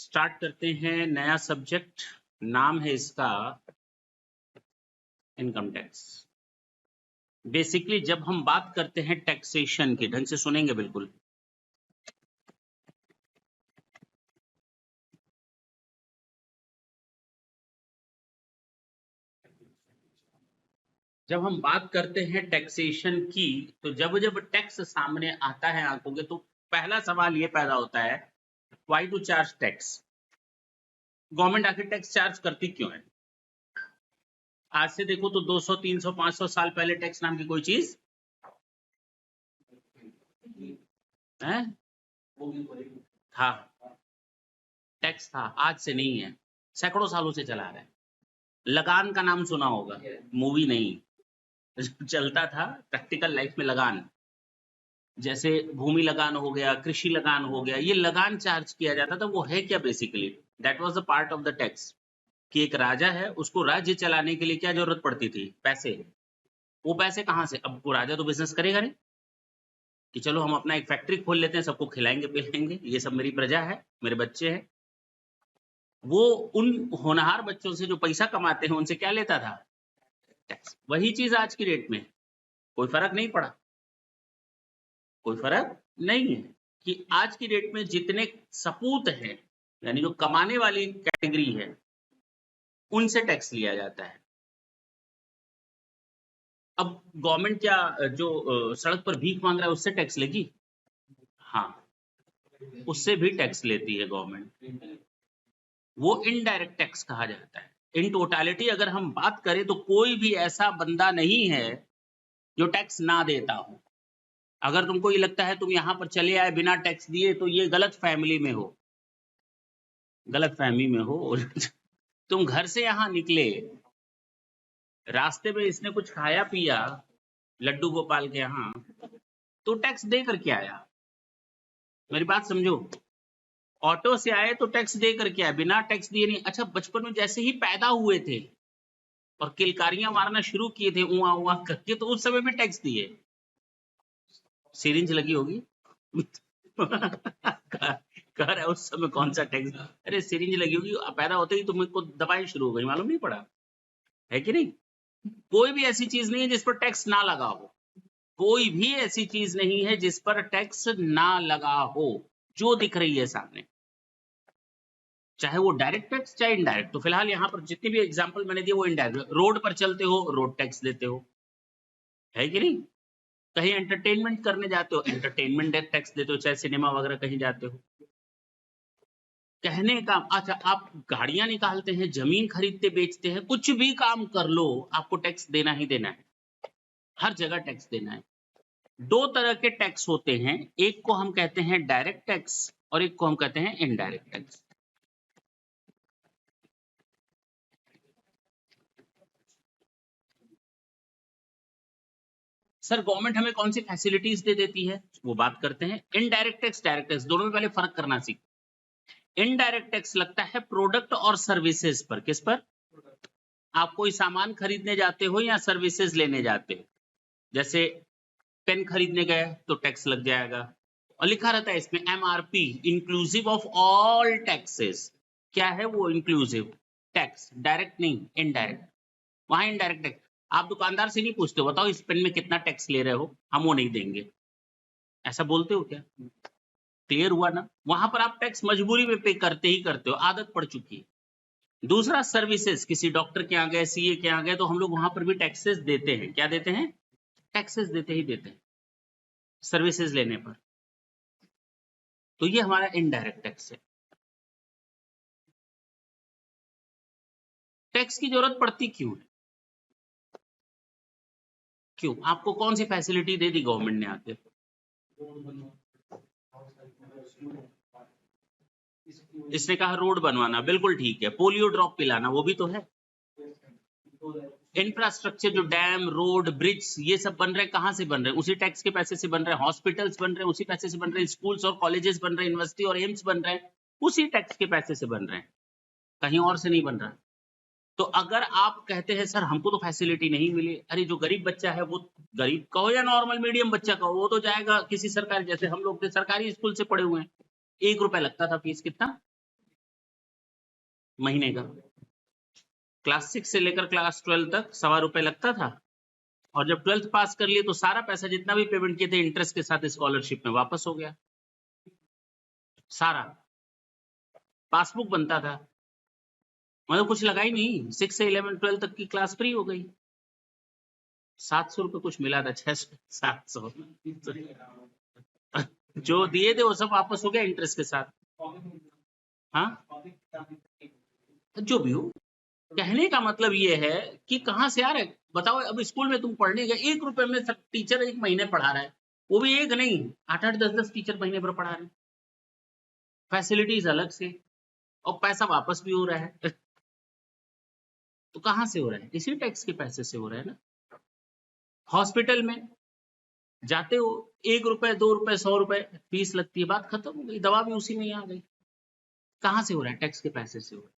Start करते हैं नया सब्जेक्ट। नाम है इसका इनकम टैक्स। बेसिकली जब हम बात करते हैं टैक्सेशन की, ढंग से सुनेंगे बिल्कुल, जब हम बात करते हैं टैक्सेशन की, तो जब जब टैक्स सामने आता है आंखों के, तो पहला सवाल ये पैदा होता है, why to charge tax. Government आखिर टैक्स चार्ज करती क्यों है? आज से देखो तो 200, 300, 500 साल पहले टैक्स नाम की कोई चीज है? था, टैक्स था, आज से नहीं है, सैकड़ों सालों से चला रहा है। लगान का नाम सुना होगा, मूवी नहीं, चलता था प्रैक्टिकल लाइफ में। लगान जैसे भूमि लगान हो गया, कृषि लगान हो गया, ये लगान चार्ज किया जाता था। वो है क्या? Basically that was the part of the tax कि एक राजा है, उसको राज्य चलाने के लिए क्या जरूरत पड़ती थी? पैसे। वो पैसे कहाँ से? अब वो राजा तो बिजनेस करेगा नहीं कि चलो हम अपना एक फैक्ट्री खोल लेते हैं, सबको खिलाएंगे पिलाएंगे, ये सब मेरी प्रजा है, मेरे बच्चे हैं। वो उन होनहार बच्चों से जो पैसा कमाते हैं उनसे क्या लेता था? टैक्स। वही चीज आज की डेट में कोई फर्क नहीं पड़ा, कोई फर्क नहीं है कि आज की डेट में जितने सपूत हैं, यानी जो कमाने वाली कैटेगरी है, उनसे टैक्स लिया जाता है। अब गवर्नमेंट क्या जो सड़क पर भीख मांग रहा है उससे टैक्स लेगी? हाँ, उससे भी टैक्स लेती है गवर्नमेंट। वो इनडायरेक्ट टैक्स कहा जाता है। इन टोटालिटी अगर हम बात करें तो कोई भी ऐसा बंदा नहीं है जो टैक्स ना देता हो। अगर तुमको ये लगता है तुम यहाँ पर चले आए बिना टैक्स दिए, तो ये गलत फैमिली में हो, गलत फहमी में हो। तुम घर से यहाँ निकले, रास्ते में इसने कुछ खाया पिया लड्डू गोपाल के यहाँ, तो टैक्स दे करके आया। मेरी बात समझो, ऑटो से आए तो टैक्स दे करके आए, बिना टैक्स दिए नहीं। अच्छा, बचपन में जैसे ही पैदा हुए थे और किलकारियां मारना शुरू किए थे उआ उआ करके, तो उस समय भी टैक्स दिए। सिरिंज लगी होगी। कह रहा है उस समय कौन सा टैक्स? अरे सिरिंज लगी होगी, पैदा होते ही तुमको दवाई शुरू हो गई, मालूम नहीं पड़ा है कि नहीं? कोई भी ऐसी चीज नहीं है जिस पर टैक्स ना लगा हो, कोई भी ऐसी चीज नहीं है जिस पर टैक्स ना लगा हो, जो दिख रही है सामने, चाहे वो डायरेक्ट टैक्स चाहे इनडायरेक्ट। तो फिलहाल यहाँ पर जितने भी एग्जांपल मैंने दिए वो इनडायरेक्ट। रोड पर चलते हो, रोड टैक्स देते हो, है कि नहीं? कहीं एंटरटेनमेंट करने जाते हो, एंटरटेनमेंट टैक्स देते हो, चाहे सिनेमा वगैरह कहीं जाते हो। कहने का, अच्छा, आप गाड़ियां निकालते हैं, जमीन खरीदते बेचते हैं, कुछ भी काम कर लो, आपको टैक्स देना ही देना है, हर जगह टैक्स देना है। दो तरह के टैक्स होते हैं, एक को हम कहते हैं डायरेक्ट टैक्स और एक को हम कहते हैं इनडायरेक्ट टैक्स। सर गवर्नमेंट हमें कौन सी फैसिलिटीज दे देती है, वो बात करते हैं। इनडायरेक्ट टैक्स, डायरेक्ट टैक्स, दोनों में पहले फर्क करना सीख। इनडायरेक्ट टैक्स लगता है प्रोडक्ट और सर्विसेज पर। किस पर? आप कोई सामान खरीदने जाते हो या सर्विसेज लेने जाते हो, जैसे पेन खरीदने गए तो टैक्स लग जाएगा, और लिखा रहता है इसमें MRP, inclusive of all taxes. क्या है वो इंक्लूसिव टैक्स? डायरेक्ट नहीं, इनडायरेक्ट। वहां इनडायरेक्ट टैक्स आप दुकानदार से नहीं पूछते हो, बताओ इस पेन में कितना टैक्स ले रहे हो, हम वो नहीं देंगे, ऐसा बोलते हो क्या? क्लियर हुआ ना? वहां पर आप टैक्स मजबूरी में पे करते ही करते हो, आदत पड़ चुकी है। दूसरा सर्विसेज, किसी डॉक्टर के यहाँ गए, सीए के यहाँ गए, तो हम लोग वहां पर भी टैक्सेस देते हैं। क्या देते हैं? टैक्सेस देते ही देते हैं सर्विसेज लेने पर। तो ये हमारा इनडायरेक्ट टैक्स है। टैक्स की जरूरत पड़ती क्यों है? क्यों? आपको कौन सी फैसिलिटी दे दी गवर्नमेंट ने आके? इसने कहा रोड बनवाना, बिल्कुल ठीक है। पोलियो ड्रॉप पिलाना, वो भी तो है। इंफ्रास्ट्रक्चर, जो डैम, रोड, ब्रिज, ये सब बन रहे हैं, कहाँ से बन रहे हैं? उसी टैक्स के पैसे से बन रहे हैं। हॉस्पिटल्स बन रहे हैं, उसी पैसे से बन रहे हैं। स्कूल्स और कॉलेजेस बन रहे हैं, यूनिवर्सिटी और एम्स बन रहे हैं, उसी टैक्स के पैसे से बन रहे हैं, कहीं और से नहीं बन रहा। तो अगर आप कहते हैं सर हमको तो फैसिलिटी नहीं मिली, अरे जो गरीब बच्चा है, वो गरीब कहो या नॉर्मल मीडियम बच्चा कहो, वो तो जाएगा किसी सरकारी, जैसे हम लोग थे सरकारी स्कूल से पढ़े हुए हैं, 1 रुपया लगता था फीस। कितना? महीने का? क्लास 6 से लेकर क्लास 12 तक ₹1.25 लगता था, और जब 12th पास कर लिए तो सारा पैसा जितना भी पेमेंट किए थे इंटरेस्ट के साथ स्कॉलरशिप में वापस हो गया सारा। पासबुक बनता था, मतलब कुछ लगा ही नहीं। 6 से 11 12 तक की क्लास फ्री हो गई। 700 रुपये कुछ मिला था, 600 700 जो दिए थे वो सब वापस हो गया इंटरेस्ट के साथ। हाँ, जो भी हो, कहने का मतलब ये है कि कहाँ से आ रहा है बताओ। अब स्कूल में तुम पढ़ने गए, 1 रुपए में सब टीचर 1 महीने पढ़ा रहा है, वो भी एक नहीं 8-8 10-10 टीचर महीने पर पढ़ा रहे हैं, फैसिलिटीज अलग से, और पैसा वापस भी हो रहा है। तो कहाँ से हो रहा है? इसी टैक्स के पैसे से हो रहा है ना। हॉस्पिटल में जाते हो, 1 रुपए 2 रुपए 100 रुपए फीस लगती है, बात खत्म हो गई, दवा भी उसी में ही आ गई। कहाँ से हो रहा है? टैक्स के पैसे से हो रहा है।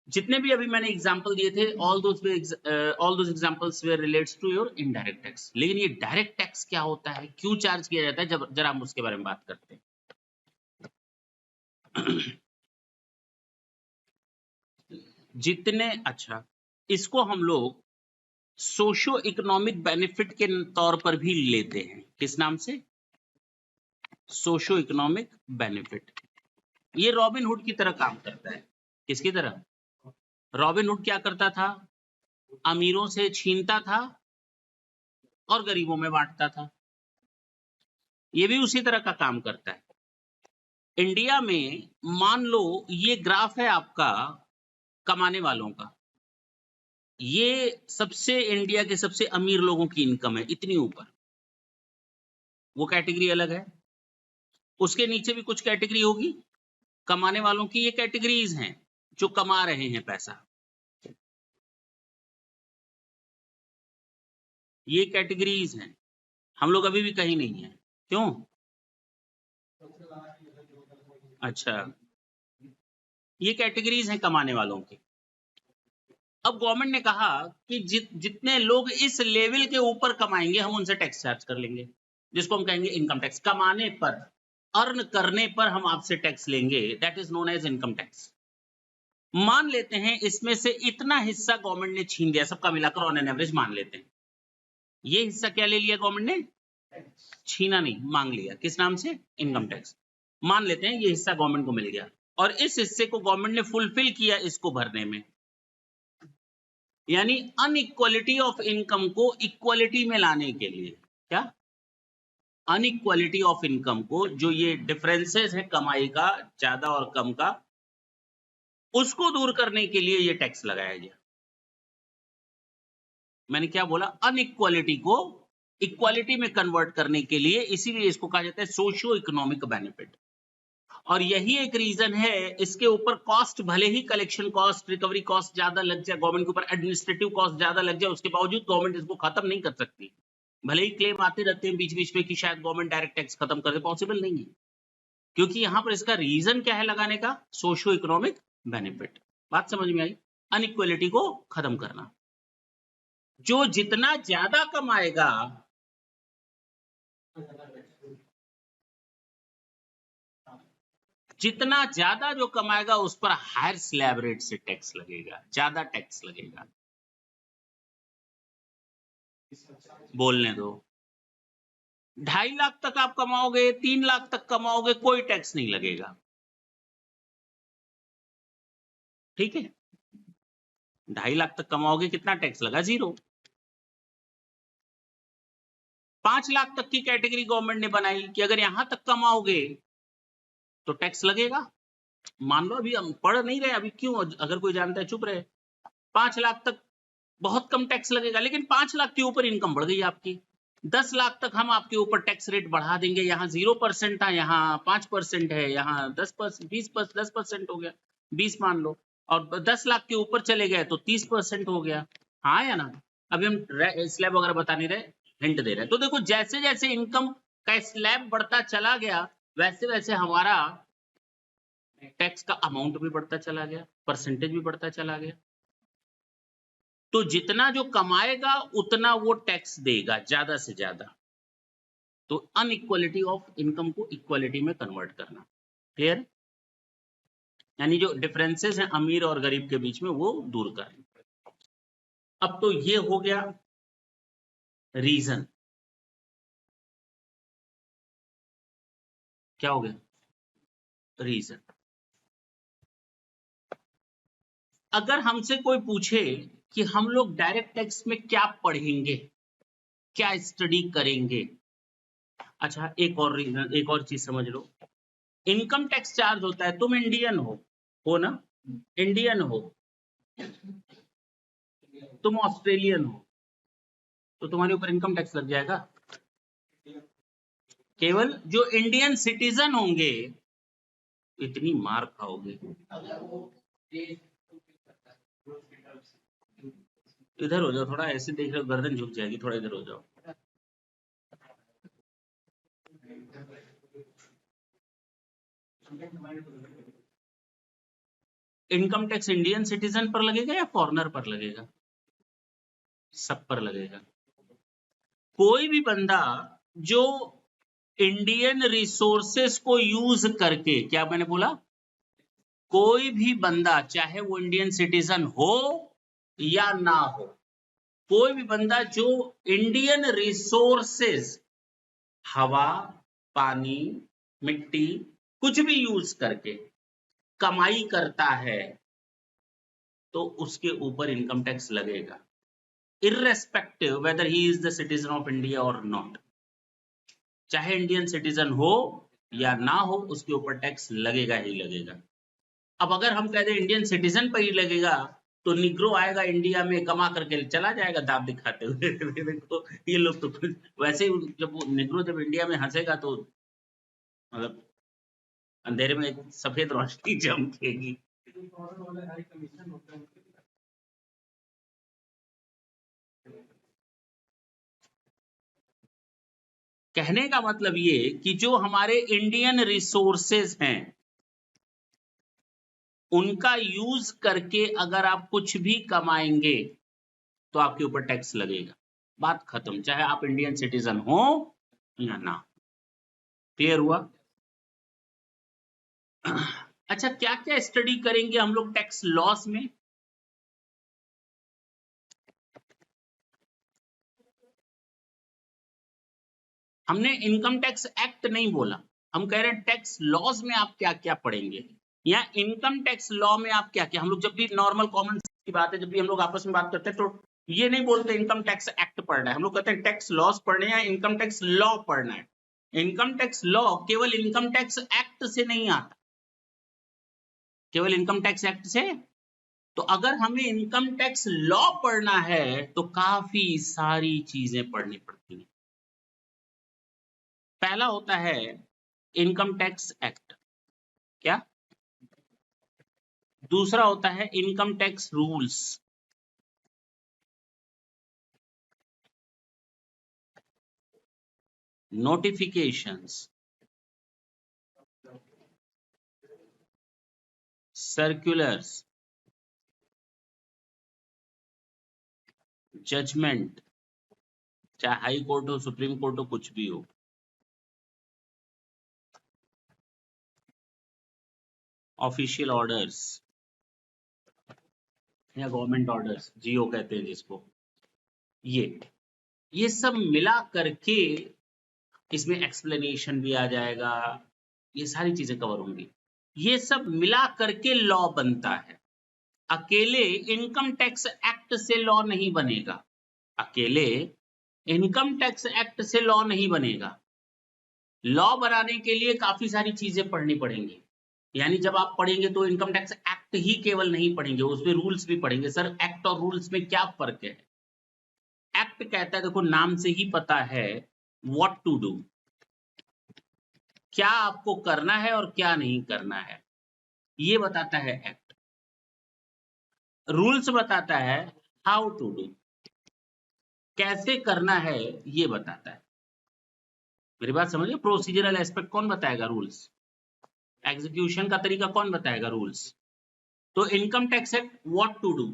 जितने भी अभी मैंने एग्जांपल दिए थे, all those examples where relates to your indirect tax. लेकिन ये डायरेक्ट टैक्स क्या होता है, क्यों चार्ज किया जाता है, जब जरा हम उसके बारे में बात करते हैं। जितने, अच्छा, इसको हम लोग सोशो इकोनॉमिक बेनिफिट के तौर पर भी लेते हैं। किस नाम से? Socio economic benefit. ये रॉबिन हुड की तरह काम करता है। किसकी तरह? रॉबिन हुड क्या करता था? अमीरों से छीनता था और गरीबों में बांटता था। ये भी उसी तरह का काम करता है। इंडिया में मान लो ये ग्राफ है आपका कमाने वालों का, ये सबसे इंडिया के सबसे अमीर लोगों की इनकम है, इतनी ऊपर, वो कैटेगरी अलग है। उसके नीचे भी कुछ कैटेगरी होगी कमाने वालों की, ये कैटेगरीज हैं जो कमा रहे हैं पैसा, ये कैटेगरीज हैं। हम लोग अभी भी कहीं नहीं है। क्यों? अच्छा, ये कैटेगरीज हैं कमाने वालों की। अब गवर्नमेंट ने कहा कि जितने लोग इस लेवल के ऊपर कमाएंगे हम उनसे टैक्स चार्ज कर लेंगे, जिसको हम कहेंगे इनकम टैक्स। कमाने पर, अर्न करने पर हम आपसे टैक्स लेंगे, that is known as income tax. मान लेते हैं इसमें से इतना हिस्सा गवर्नमेंट ने छीन लिया, सबका मिलाकर ऑन एन एवरेज मान लेते हैं। ये हिस्सा क्या ले लिया गवर्नमेंट ने? छीना नहीं, मांग लिया। किस नाम से? Income tax. मान लेते हैं ये हिस्सा गवर्नमेंट को मिल गया, और इस हिस्से को गवर्नमेंट ने फुलफिल किया इसको भरने में, यानी अनइक्वालिटी ऑफ इनकम को इक्वालिटी में लाने के लिए। क्या? अनइक्वालिटी ऑफ इनकम को, जो ये डिफरेंसेस है कमाई का, ज्यादा और कम का, उसको दूर करने के लिए ये टैक्स लगाया गया। मैंने क्या बोला? अनइक्वालिटी को इक्वालिटी में कन्वर्ट करने के लिए, इसीलिए इसको कहा जाता है सोशियो इकोनॉमिक बेनिफिट। और यही एक रीजन है, इसके ऊपर कॉस्ट, भले ही कलेक्शन कॉस्ट, रिकवरी कॉस्ट ज्यादा लग जाए, गवर्नमेंट के ऊपर एडमिनिस्ट्रेटिव कॉस्ट ज्यादा लग जाए, उसके बावजूद गवर्नमेंट इसको खत्म नहीं कर सकती। भले ही क्लेम आते रहते हैं बीच बीच में कि शायद गवर्नमेंट डायरेक्ट टैक्स खत्म कर दे, पॉसिबल नहीं है, क्योंकि यहां पर इसका रीजन क्या है लगाने का? Socio economic benefit. बात समझ में आई? अनइक्वालिटी को खत्म करना। जो जितना ज्यादा कमाएगा, जितना ज्यादा जो कमाएगा उस पर हायर स्लैब रेट से टैक्स लगेगा, ज्यादा टैक्स लगेगा। बोलने दो। 2.5 लाख तक आप कमाओगे, 3 लाख तक कमाओगे, कोई टैक्स नहीं लगेगा। ठीक है? 2.5 लाख तक कमाओगे, कितना टैक्स लगा? 0। 5 लाख तक की कैटेगरी गवर्नमेंट ने बनाई कि अगर यहां तक कमाओगे तो टैक्स लगेगा। मान लो अभी हम पढ़ नहीं रहे, अभी क्यों, अगर कोई जानता है चुप रहे। 5 लाख तक बहुत कम टैक्स लगेगा, लेकिन 5 लाख के ऊपर इनकम बढ़ गई आपकी, 10 लाख तक हम आपके ऊपर टैक्स रेट बढ़ा देंगे। यहाँ 0% था, यहाँ 5% है, यहाँ 10%, 20%, 10% हो गया, 20 मान लो, और 10 लाख के ऊपर चले गए तो 30% हो गया। हाँ या ना? अभी हम स्लैब वगैरह बता नहीं रहे, हिंट दे रहे हैं। तो देखो, जैसे जैसे इनकम का स्लैब बढ़ता चला गया, वैसे वैसे हमारा टैक्स का अमाउंट भी बढ़ता चला गया, परसेंटेज भी बढ़ता चला गया। तो जितना जो कमाएगा उतना वो टैक्स देगा, ज्यादा से ज्यादा। तो अनइक्वालिटी ऑफ इनकम को इक्वालिटी में कन्वर्ट करना। क्लियर? यानी जो डिफरेंसेस हैं अमीर और गरीब के बीच में वो दूर करें। अब तो ये हो गया रीजन। क्या हो गया? रीजन। अगर हमसे कोई पूछे कि हम लोग डायरेक्ट टैक्स में क्या पढ़ेंगे, क्या स्टडी करेंगे, अच्छा एक और रीजन, एक और चीज समझ लो। इनकम टैक्स चार्ज होता है, तुम इंडियन हो ना, इंडियन हो, तुम ऑस्ट्रेलियन हो, तो तुम्हारे ऊपर इनकम टैक्स लग जाएगा। केवल जो इंडियन सिटीजन होंगे इतनी मार खाओगे। इधर हो जाओ थोड़ा, ऐसे देख रहे हो गर्दन झुक जाएगी, थोड़ा इधर हो जाओ। इनकम टैक्स इंडियन सिटीजन पर लगेगा या फॉरेनर पर लगेगा? सब पर लगेगा। कोई भी बंदा जो इंडियन रिसोर्सेस को यूज करके, क्या मैंने बोला, कोई भी बंदा चाहे वो इंडियन सिटीजन हो या ना हो, कोई भी बंदा जो इंडियन रिसोर्सेस, हवा, पानी, मिट्टी, कुछ भी यूज करके कमाई करता है तो उसके ऊपर इनकम टैक्स लगेगा, irrespective whether he is the citizen of India or not। चाहे इंडियन सिटीजन हो या ना हो, उसके ऊपर टैक्स लगेगा ही लगेगा। अब अगर हम कह दें इंडियन सिटीजन पर ही लगेगा, तो निग्रो आएगा इंडिया में, कमा करके चला जाएगा दांत दिखाते हुए देखो ये लोग तो वैसे ही, जब वो निग्रो जब इंडिया में हंसेगा तो मतलब अंधेरे में सफेद रोशनी चमकेगी। कहने का मतलब ये कि जो हमारे इंडियन रिसोर्सेज हैं उनका यूज करके अगर आप कुछ भी कमाएंगे तो आपके ऊपर टैक्स लगेगा। बात खत्म, चाहे आप इंडियन सिटीजन हो या ना। क्लियर हुआ? अच्छा, क्या क्या स्टडी करेंगे हम लोग टैक्स लॉस में? हमने इनकम टैक्स एक्ट नहीं बोला, हम कह रहे हैं टैक्स लॉज में आप क्या क्या पढ़ेंगे, या इनकम टैक्स लॉ में आप क्या क्या। हम लोग जब भी नॉर्मल कॉमन की बात है, जब भी हम लोग आपस में बात करते हैं तो ये नहीं बोलते इनकम टैक्स एक्ट पढ़ना है, हम लोग कहते हैं टैक्स लॉस पढ़ने या इनकम टैक्स लॉ पढ़ना है। इनकम टैक्स लॉ केवल इनकम टैक्स एक्ट से नहीं आता, केवल इनकम टैक्स एक्ट से। तो अगर हमें इनकम टैक्स लॉ पढ़ना है तो काफी सारी चीजें पढ़नी पड़ती हैं। पहला होता है इनकम टैक्स एक्ट, क्या? दूसरा होता है income tax rules, notifications, circulars, judgment, चाहे हाई कोर्ट हो, सुप्रीम कोर्ट हो, कुछ भी हो, ऑफिशियल ऑर्डर्स या गवर्नमेंट ऑर्डर्स, जीओ कहते हैं जिसको, ये सब मिला करके इसमें एक्सप्लेनेशन भी आ जाएगा, ये सारी चीजें कवर होंगी। ये सब मिला करके लॉ बनता है। अकेले इनकम टैक्स एक्ट से लॉ नहीं बनेगा, अकेले इनकम टैक्स एक्ट से लॉ नहीं बनेगा। लॉ बनाने के लिए काफी सारी चीजें पढ़नी पड़ेंगी। यानी जब आप पढ़ेंगे तो इनकम टैक्स एक्ट ही केवल नहीं पढ़ेंगे, उसमें रूल्स भी पढ़ेंगे। सर एक्ट और रूल्स में क्या फर्क है? एक्ट कहता है, देखो नाम से ही पता है, व्हाट टू डू, क्या आपको करना है और क्या नहीं करना है, ये बताता है एक्ट। रूल्स बताता है हाउ टू डू, कैसे करना है ये बताता है। मेरी बात समझिए, प्रोसीजरल एस्पेक्ट कौन बताएगा? रूल्स। एग्जीक्यूशन का तरीका कौन बताएगा? रूल्स। तो income tax act what to do,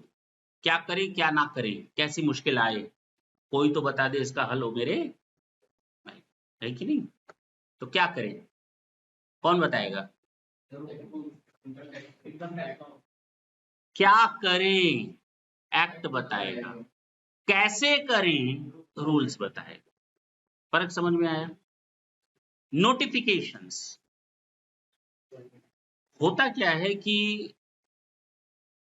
क्या करें क्या ना करें, कैसी मुश्किल आए, कोई तो बता दे इसका हल हो मेरे भाई, है कि नहीं? तो क्या करें, कौन बताएगा? क्या करें एक्ट बताएगा, कैसे करें रूल्स बताएगा। फर्क समझ में आया? नोटिफिकेशंस होता क्या है कि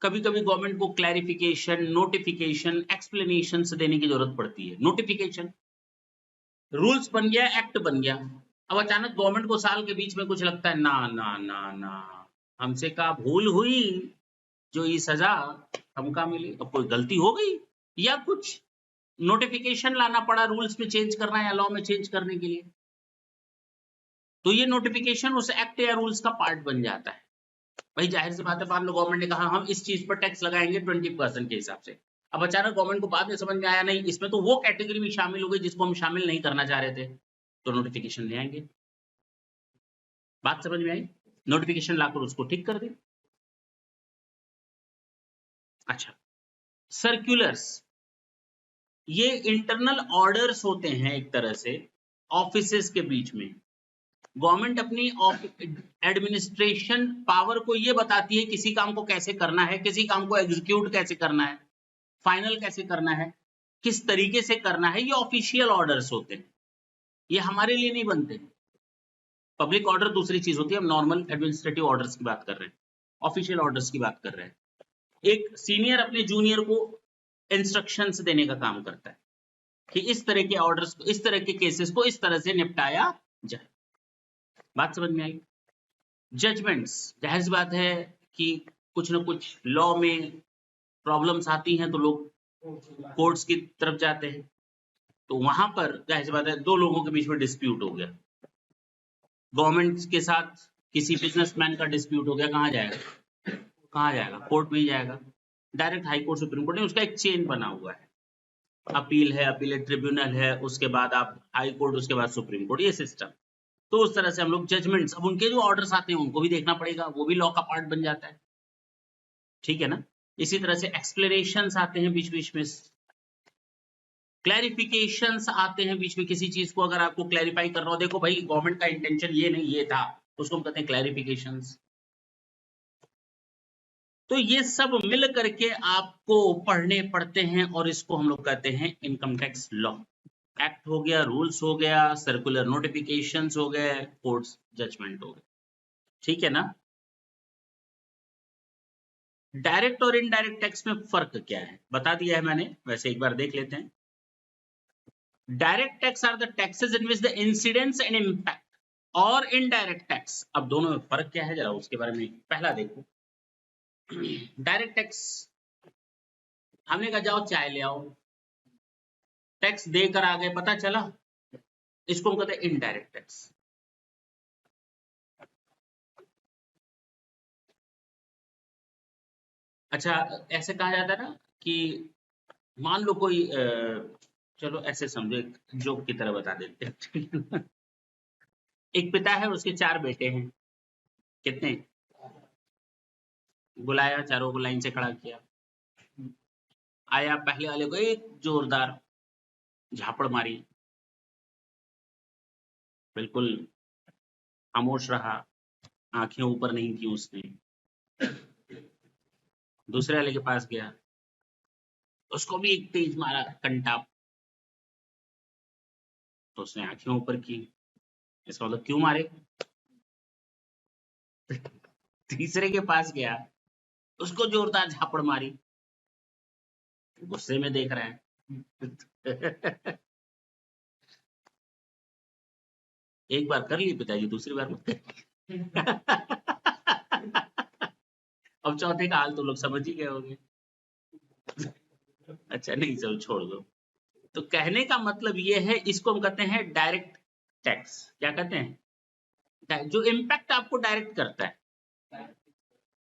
कभी कभी गवर्नमेंट को क्लैरिफिकेशन, नोटिफिकेशन, एक्सप्लेनेशन देने की जरूरत पड़ती है। नोटिफिकेशन, रूल्स बन गया, एक्ट बन गया, अब अचानक गवर्नमेंट को साल के बीच में कुछ लगता है, ना ना ना ना, हमसे का भूल हुई, जो ये सजा हमका मिली, अब कोई गलती हो गई या कुछ नोटिफिकेशन लाना पड़ा, रूल्स में चेंज करना है या लॉ में चेंज करने के लिए, तो ये नोटिफिकेशन उस एक्ट या रूल्स का पार्ट बन जाता है। भाई जाहिर सी बात है, मान लो गवर्नमेंट ने कहा हम इस चीज पर टैक्स लगाएंगे 20% के हिसाब से, अब अचानक गवर्नमेंट को बाद में समझ में आया नहीं इसमें तो वो कैटेगरी भी शामिल हो गई जिसको हम शामिल नहीं करना चाह रहे थे, तो नोटिफिकेशन ले आएंगे। बात समझ में आई? नोटिफिकेशन लाकर उसको ठीक कर दे। अच्छा, सर्कुलर्स, ये इंटरनल ऑर्डर्स होते हैं एक तरह से ऑफिसेस के बीच में। गवर्नमेंट अपनी एडमिनिस्ट्रेशन पावर को ये बताती है किसी काम को कैसे करना है, किसी काम को एग्जीक्यूट कैसे करना है, फाइनल कैसे करना है, किस तरीके से करना है। ये ऑफिशियल ऑर्डर्स होते हैं, ये हमारे लिए नहीं बनते। पब्लिक ऑर्डर दूसरी चीज होती है, हम नॉर्मल एडमिनिस्ट्रेटिव ऑर्डर्स की बात कर रहे हैं, ऑफिशियल ऑर्डर्स की बात कर रहे हैं। एक सीनियर अपने जूनियर को इंस्ट्रक्शंस देने का काम करता है कि इस तरह के ऑर्डर्स को, इस तरह के केसेस को इस तरह से निपटाया जाए। बात समझ में आई? जजमेंट्स, जाहिर सी बात है कि कुछ ना कुछ लॉ में प्रॉब्लम्स आती हैं तो लोग कोर्ट्स की तरफ जाते हैं, तो वहां पर जाहिर सी बात है दो लोगों के बीच में डिस्प्यूट हो गया, गवर्नमेंट के साथ किसी बिजनेसमैन का डिस्प्यूट हो गया, कहाँ जाएगा, कहाँ जाएगा? कोर्ट में ही जाएगा, direct high court, supreme court नहीं, उसका एक चेन बना हुआ है, अपील है, अपीलेट ट्रिब्यूनल है, उसके बाद आप हाई कोर्ट, उसके बाद सुप्रीम कोर्ट, ये सिस्टम। तो उस तरह से हम लोग जजमेंट्स, अब उनके जो ऑर्डर्स आते हैं उनको भी देखना पड़ेगा, वो भी लॉ का पार्ट बन जाता है, ठीक है ना? इसी तरह से एक्सप्लेनेशंस आते हैं बीच बीच में, क्लैरिफिकेशंस आते हैं बीच में, किसी चीज को अगर आपको क्लैरिफाई करना हो, देखो भाई गवर्नमेंट का इंटेंशन ये नहीं ये था, उसको हम कहते हैं क्लैरिफिकेशंस। तो ये सब मिल करके आपको पढ़ने पड़ते हैं और इसको हम लोग कहते हैं इनकम टैक्स लॉ। एक्ट हो गया, रूल्स हो गया, सर्कुलर नोटिफिकेशंस हो गए, कोर्ट्स जजमेंट हो गए, ठीक है ना? डायरेक्ट और इनडायरेक्ट टैक्स में फर्क क्या है बता दिया है मैंने, वैसे एक बार देख लेते हैं। Direct tax are the taxes in which the incidents and impact, और इनडायरेक्ट टैक्स, अब दोनों में फर्क क्या है जरा उसके बारे में पहला देखो। डायरेक्ट टैक्स, हमने कहा जाओ चाय ले आओ, टैक्स देकर आ गए, पता चला, इसको हम कहते हैं इनडायरेक्ट टैक्स। अच्छा, ऐसे कहा जाता है ना कि मान लो कोई चलो ऐसे समझो, एक जोक की तरह बता देते हैं। एक पिता है, उसके 4 बेटे हैं, कितने? बुलाया, चारों को लाइन से खड़ा किया, आया, पहले वाले को एक जोरदार झापड़ मारी, बिल्कुल खामोश रहा, आंखें ऊपर नहीं की उसने। दूसरे वाले के पास गया, उसको भी एक तेज मारा कंटाप, तो उसने आंखें ऊपर की, इसका मतलब क्यों मारे? तीसरे के पास गया, उसको जोरदार झापड़ मारी, गुस्से में देख रहा है। एक बार कर ली पिताजी, दूसरी बार मत कर। अब चौथे का हाल तो लोग समझ ही गए होंगे। अच्छा नहीं, चलो छोड़ दो। तो कहने का मतलब ये है, इसको हम कहते हैं डायरेक्ट टैक्स। क्या कहते हैं? जो इम्पैक्ट आपको डायरेक्ट करता है,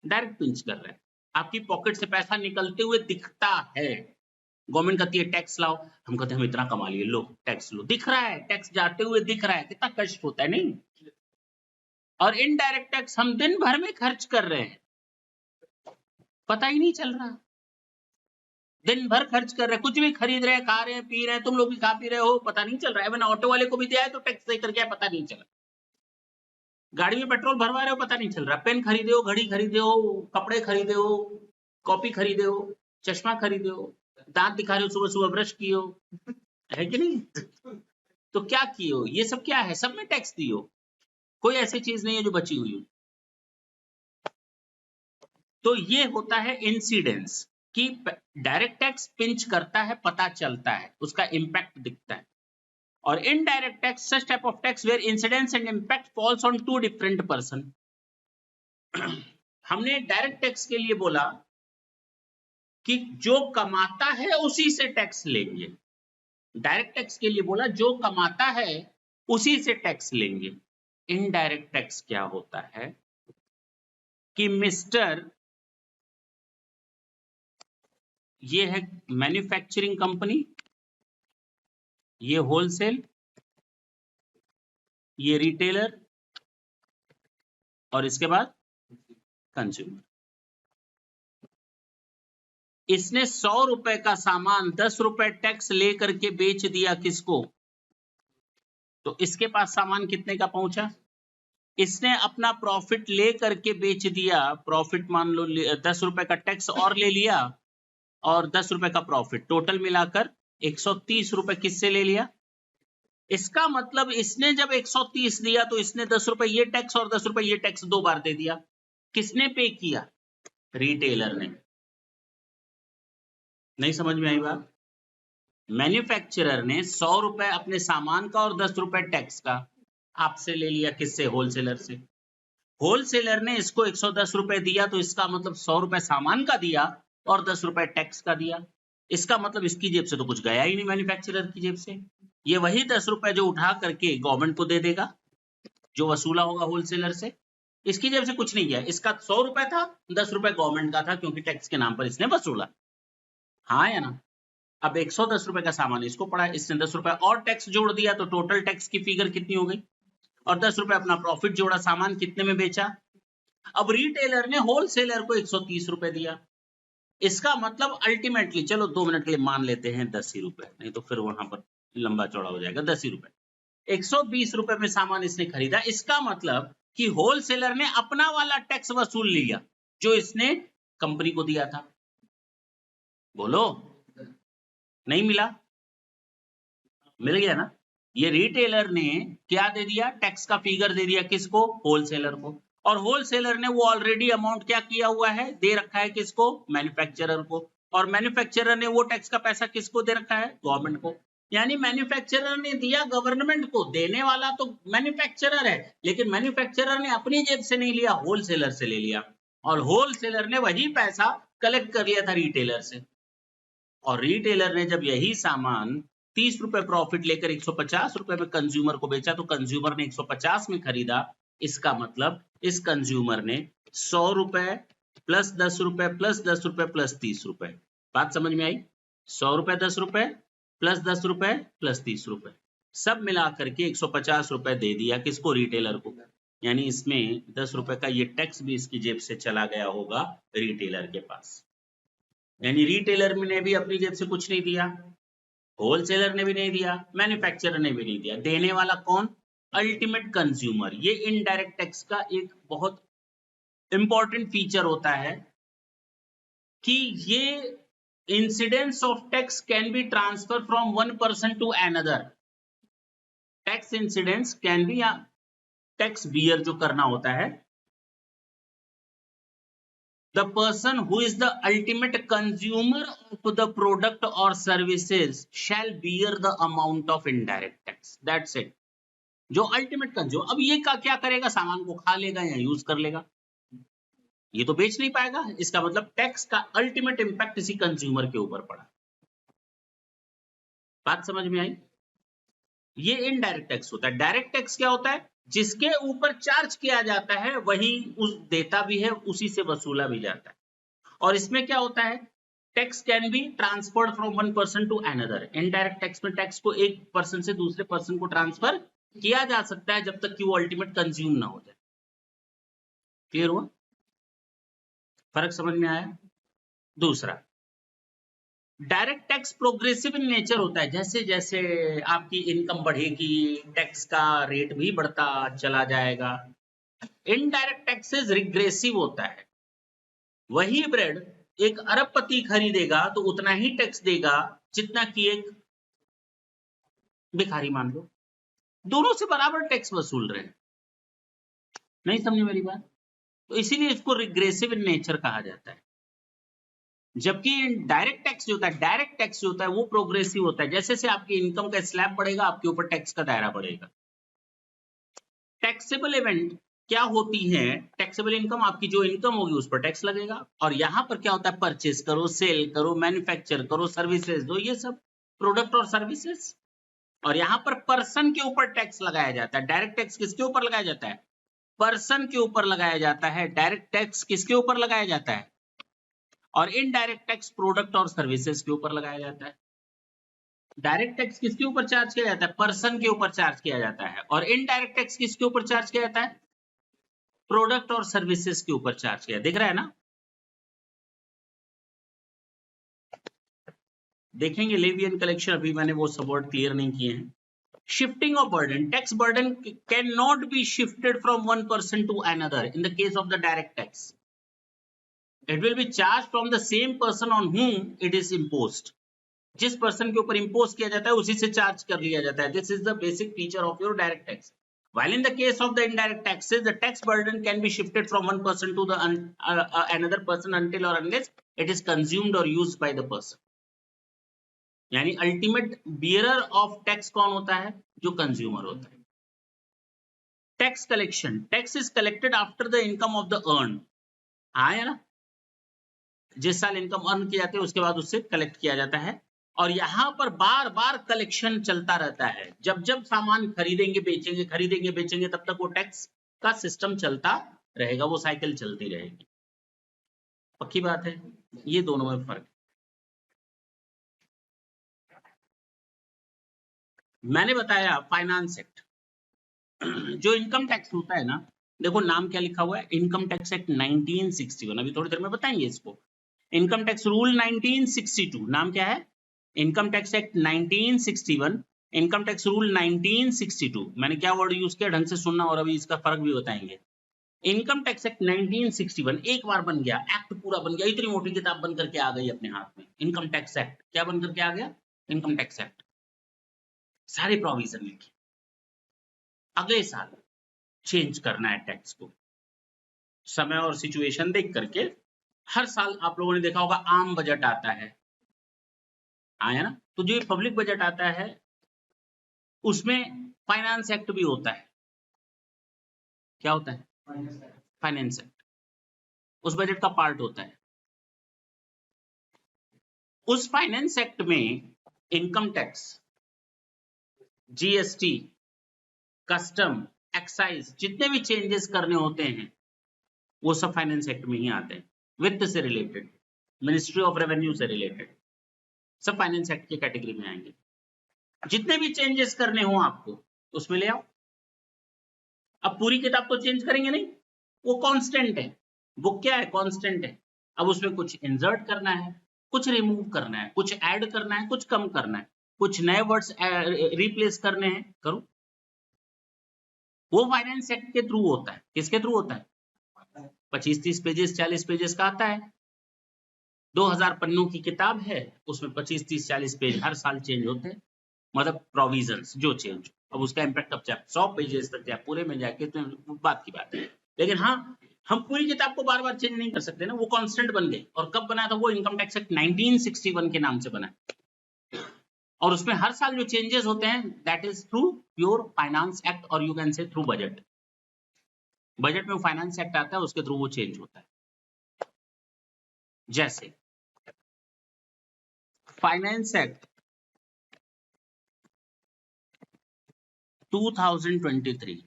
डायरेक्ट पिंच कर रहा है, आपकी पॉकेट से पैसा निकलते हुए दिखता है। गवर्नमेंट कहती है टैक्स लाओ, हम कहते हैं हम इतना कमा लिए, लो टैक्स लो, दिख रहा है टैक्स जाते हुए दिख रहा है, कितना कष्ट होता है नहीं? और इनडायरेक्ट टैक्स हम दिन भर में खर्च कर रहे हैं, पता ही नहीं चल रहा, दिन भर खर्च कर रहे हैं, कुछ भी खरीद रहे हैं, खा रहे हैं, पी रहे हैं, तुम लोग भी खा पी रहे हो, पता नहीं चल रहा है। मैंने ऑटो वाले को भी दिया है तो टैक्स सही करके पता नहीं चला। गाड़ी में पेट्रोल भरवा रहे हो पता नहीं चल रहा, पेन खरीदे हो, घड़ी खरीदे हो, कपड़े खरीदे हो, कॉपी खरीदे हो, चश्मा खरीदे हो, दांत दिखा रहे हो, सुबह सुबह ब्रश किए हो, है कि नहीं? तो क्या किए हो? ये सब क्या है? सब में टैक्स दिए हो, कोई ऐसी चीज नहीं है जो बची हुई हो। तो ये होता है इंसिडेंस कि डायरेक्ट टैक्स पिंच करता है, पता चलता है, उसका इंपैक्ट दिखता है। और indirect tax such type of tax where incidence and impact falls on two different person. हमने डायरेक्ट टैक्स के लिए बोला कि जो कमाता है उसी से टैक्स लेंगे। डायरेक्ट टैक्स के लिए बोला जो कमाता है उसी से टैक्स लेंगे। इनडायरेक्ट टैक्स क्या होता है कि मिस्टर, ये है मैन्युफैक्चरिंग कंपनी, ये होलसेल, ये रिटेलर, और इसके बाद कंज्यूमर। इसने 100 रुपए का सामान 10 रुपए टैक्स लेकर के बेच दिया किसको? तो इसके पास सामान कितने का पहुंचा? इसने अपना प्रॉफिट ले करके बेच दिया, प्रॉफिट मान लो 10 रुपए का टैक्स और ले लिया और 10 रुपए का प्रॉफिट, टोटल मिलाकर 130 रुपए किससे ले लिया? इसका मतलब इसने जब 130 दिया तो इसने 10 रुपए ये टैक्स और 10 रुपए ये टैक्स 2 बार दे दिया। किसने पे किया? रिटेलर ने। नहीं समझ में आई बात? मैन्युफैक्चरर ने 100 रुपए अपने सामान का और 10 रुपए टैक्स का आपसे ले लिया, किससे? होलसेलर से। होलसेलर ने इसको 110 रुपए दिया तो इसका मतलब 100 रुपए सामान का दिया और 10 रुपए टैक्स का दिया। इसका मतलब इसकी जेब से तो कुछ गया ही नहीं मैन्युफैक्चरर की जेब से। ये वही 10 रुपए जो उठा करके गवर्नमेंट को दे देगा, जो वसूला होगा होलसेलर से। इसकी जेब से कुछ नहीं गया। इसका 100 रुपए था, 10 रुपए गवर्नमेंट का था क्योंकि टैक्स के नाम पर इसने वसूला। हाँ या ना? अब 110 रुपए का सामान इसको पड़ा है, इसने 10 रुपए और टैक्स जोड़ दिया तो टोटल टैक्स की फिगर कितनी हो गई? और 10 रुपए अपना प्रॉफिट जोड़ा, सामान कितने में बेचा? अब रिटेलर ने होलसेलर को 130 रुपए दिया। इसका मतलब अल्टीमेटली, चलो 2 मिनट के लिए मान लेते हैं 10 ही रुपए, नहीं तो फिर वहां पर लंबा चौड़ा हो जाएगा। 10 ही रुपए, 120 रुपए में सामान इसने खरीदा। इसका मतलब कि होलसेलर ने अपना वाला टैक्स वसूल लिया जो इसने कंपनी को दिया था। बोलो, नहीं मिला? मिल गया ना? ये रिटेलर ने क्या दे दिया? टैक्स का फिगर दे दिया किसको? होलसेलर को। और होलसेलर ने वो ऑलरेडी अमाउंट क्या किया हुआ है? दे रखा है किसको? मैन्युफैक्चरर को। और मैन्युफैक्चरर ने वो टैक्स का पैसा किसको दे रखा है? गवर्नमेंट को। यानी मैन्युफैक्चरर ने दिया गवर्नमेंट को, देने वाला तो मैन्युफैक्चरर है, लेकिन मैन्युफैक्चरर ने अपनी जेब से नहीं लिया, होलसेलर से ले लिया। और होलसेलर ने वही पैसा कलेक्ट कर लिया था रिटेलर से। और रिटेलर ने जब यही सामान 30 रुपए प्रॉफिट लेकर 150 रुपए में कंज्यूमर को बेचा तो कंज्यूमर ने 150 में खरीदा। इसका मतलब इस कंज्यूमर ने 100 रुपए प्लस 10 रुपए प्लस 10 रुपए प्लस 30 रुपए। बात समझ में आई? 100 रुपए 10 रुपए प्लस 10 रुपए प्लस 30 रुपए, सब मिला करके 150 रुपए दे दिया किसको? रिटेलर को। यानी इसमें 10 रुपए का ये टैक्स भी इसकी जेब से चला गया होगा रिटेलर के पास। यानी रिटेलर ने भी अपनी जेब से कुछ नहीं दिया, होलसेलर ने भी नहीं दिया, मैन्युफैक्चरर ने भी नहीं दिया। देने वाला कौन? Ultimate consumer. ये इनडायरेक्ट टैक्स का एक बहुत इंपॉर्टेंट फीचर होता है कि ये incidence of tax can be transfer from one person to another. Tax incidence can be, या टैक्स बियर जो करना होता है, the person who is the ultimate consumer of the product or services shall bear the amount of indirect tax. That's it. जो ultimate consumer, अब ये क्या करेगा? सामान को खा लेगा या यूज कर लेगा, ये तो बेच नहीं पाएगा। इसका मतलब टैक्स का अल्टीमेट इंपैक्ट इसी कंज्यूमर के ऊपर पड़ा। बात समझ में आई? ये इनडायरेक्ट टैक्स होता है। डायरेक्ट टैक्स क्या होता है? जिसके ऊपर चार्ज किया जाता है वही उस देता भी है, उसी से वसूला भी जाता है। और इसमें क्या होता है? Tax can be transferred from one person to another. Indirect tax में टैक्स को एक पर्सन से दूसरे पर्सन को ट्रांसफर किया जा सकता है जब तक कि वो अल्टीमेट कंज्यूम ना हो जाए। क्लियर हुआ? फर्क समझ में आया? दूसरा, direct tax progressive in nature होता है। जैसे जैसे आपकी इनकम बढ़ेगी टैक्स का रेट भी बढ़ता चला जाएगा। इनडायरेक्ट टैक्सेस रिग्रेसिव होता है। वही ब्रेड एक अरबपति खरीदेगा तो उतना ही टैक्स देगा जितना कि एक भिखारी मान लो, दोनों से बराबर टैक्स वसूल रहे हैं। नहीं समझे मेरी बात? तो इसीलिए इसको रिग्रेसिव इन नेचर कहा जाता है। जबकि डायरेक्ट टैक्स जो होता है, डायरेक्ट टैक्स जो होता है वो प्रोग्रेसिव होता है। जैसे जैसे आपकी इनकम का स्लैब बढ़ेगा आपके ऊपर टैक्स का दायरा बढ़ेगा। टैक्सेबल इवेंट क्या होती है? टैक्सेबल इनकम, आपकी जो इनकम होगी उस पर टैक्स लगेगा। और यहां पर क्या होता है? परचेज करो, सेल करो, मैन्युफैक्चर करो, सर्विसेज दो, ये सब प्रोडक्ट और सर्विसेज। और यहां पर पर्सन के ऊपर टैक्स लगाया जाता है। डायरेक्ट टैक्स किसके ऊपर लगाया जाता है? पर्सन के ऊपर लगाया जाता है। डायरेक्ट टैक्स किसके ऊपर लगाया जाता है? और इनडायरेक्ट टैक्स प्रोडक्ट और सर्विसेज के ऊपर लगाया जाता है। डायरेक्ट टैक्स किसके ऊपर चार्ज किया जाता है? पर्सन के ऊपर चार्ज किया जाता है। और इनडायरेक्ट टैक्स किसके ऊपर चार्ज किया जाता है? प्रोडक्ट और सर्विसेज के ऊपर चार्ज किया। दिख रहा है ना? देखेंगे लेवी एंड कलेक्शन, अभी मैंने वो सब वर्ड क्लियर नहीं किए हैं। Shifting of burden, tax burden cannot be shifted from one person to another in the case of the direct tax. It will be charged from the same person on whom it is imposed. जिस person के ऊपर impose किया जाता है उसी से charge कर लिया जाता है। This is the basic feature of your direct tax. While in the case of the indirect taxes, the tax burden can be shifted from one person to the another person until or unless it is consumed or used by the person. यानी ultimate bearer of tax कौन होता है? जो consumer होता है। Tax collection, tax is collected after the income of the earn. है ना? जिस साल इनकम अर्न की जाती है उसके बाद उससे कलेक्ट किया जाता है। और यहां पर बार बार कलेक्शन चलता रहता है। जब जब सामान खरीदेंगे बेचेंगे, खरीदेंगे बेचेंगे, तब तक वो टैक्स का सिस्टम चलता रहेगा, वो साइकिल चलती रहेगी। पक्की बात है? ये दोनों में फर्क। मैंने बताया फाइनेंस एक्ट, जो इनकम टैक्स होता है ना, देखो नाम क्या लिखा हुआ है, इनकम टैक्स एक्ट 1961। अभी थोड़ी देर में बताएंगे इसको। इनकम टैक्स रूल 1962, नाम क्या है? Income tax act 1961, income tax rule 1962। मैंने क्या वर्ड यूज किया, ढंग से सुनना, और अभी इसका फर्क भी बताएंगे। इनकम टैक्स एक्ट 1961 एक बार बन गया, एक्ट पूरा बन गया, इतनी मोटी किताब बन करके आ गई अपने हाथ में। इनकम टैक्स एक्ट क्या बन करके आ गया? Income tax act. सारे प्रोविजन लिखे। अगले साल चेंज करना है टैक्स को, समय और सिचुएशन देख करके। हर साल आप लोगों ने देखा होगा आम बजट आता है, आया ना? तो जो पब्लिक बजट आता है उसमें फाइनेंस एक्ट भी होता है। क्या होता है? फाइनेंस एक्ट उस बजट का पार्ट होता है। उस फाइनेंस एक्ट में income tax, GST, custom, excise, जितने भी चेंजेस करने होते हैं वो सब फाइनेंस एक्ट में ही आते हैं। वित्त से रिलेटेड, मिनिस्ट्री ऑफ रेवेन्यू से रिलेटेड, सब फाइनेंस एक्ट की कैटेगरी में आएंगे। जितने भी चेंजेस करने हो आपको उसमें ले आओ। अब पूरी किताब तो चेंज करेंगे नहीं, वो कांस्टेंट है। वो क्या है? कांस्टेंट है। अब उसमें कुछ इंसर्ट करना है, कुछ रिमूव करना है, कुछ ऐड करना है, कुछ कम करना है, कुछ नए वर्ड्स रिप्लेस करने हैं, करो। वो फाइनेंस एक्ट के थ्रू होता है। किसके थ्रू होता है? 25-30 पेजेस, 40 पेजेस का आता है। 2000 पन्नों की किताब है, उसमें 25-30-40 पेज हर साल चेंज होते हैं। मतलब प्रोविजंस जो चेंज, अब उसका इम्पैक्ट कब जाए, 100 पेजेस तक जाए, पूरे में जाके, तो बात की बात है। लेकिन हाँ, हम पूरी किताब को बार बार चेंज नहीं कर सकते ना, वो कांस्टेंट बन गई। और कब बना था? वो इनकम टैक्स एक्ट 1961 के नाम से बना। और उसमें हर साल जो चेंजेस होते हैं that is through pure finance act, और you can say through budget. Budget में फाइनेंस एक्ट आता है, उसके थ्रू वो चेंज होता है। जैसे फाइनेंस एक्ट 2023,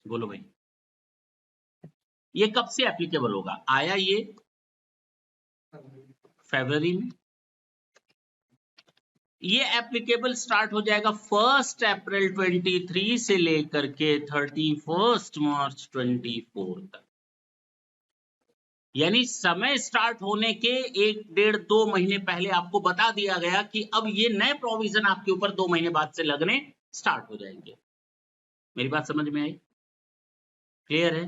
बोलो भाई, ये कब से एप्लीकेबल होगा? आया ये फरवरी में, ये एप्लीकेबल स्टार्ट हो जाएगा 1 अप्रैल 23 से लेकर के 31 मार्च 24 तक। यानी समय स्टार्ट होने के 1, 1.5, 2 महीने पहले आपको बता दिया गया कि अब ये नए प्रोविजन आपके ऊपर 2 महीने बाद से लगने स्टार्ट हो जाएंगे। मेरी बात समझ में आई? क्लियर है?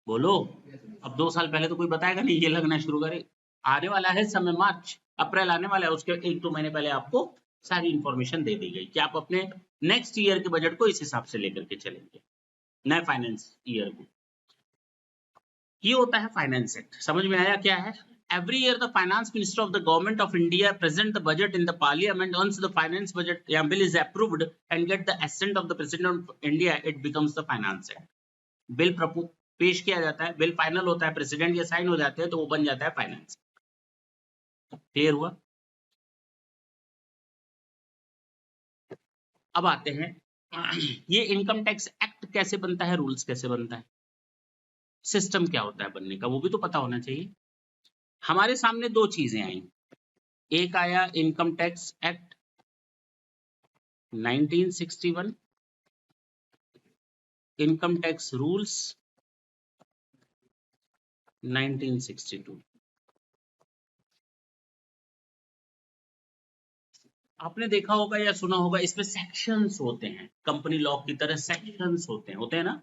बोलो। अब 2 साल पहले तो कोई बताएगा नहीं ये लगना शुरू करे। आने वाला है समय, मार्च अप्रैल आने वाला है, उसके 1-2 महीने पहले आपको सारी इंफॉर्मेशन दे दी गई कि आप अपने नेक्स्ट ईयर के बजट को इस हिसाब से लेकर के चलेंगे, नए फाइनेंस ईयर को। ये होता है फाइनेंस एक्ट। समझ में आया क्या है? Every year the finance minister of the government of India present the budget in the parliament. Once the finance budget bill is approved and get the assent of the president of India, it becomes the finance act. Bill पेश किया जाता है, bill final होता है, president या sign हो जाते हैं तो वो बन जाता है फाइनेंस। क्लियर हुआ? अब आते हैं ये इनकम टैक्स एक्ट कैसे बनता है, रूल्स कैसे बनता है, सिस्टम क्या होता है बनने का, वो भी तो पता होना चाहिए। हमारे सामने 2 चीजें आई। एक आया income tax act 1961, income tax rules 1962। आपने देखा होगा या सुना होगा, इसमें सेक्शंस होते हैं, कंपनी लॉ की तरह सेक्शंस होते हैं ना।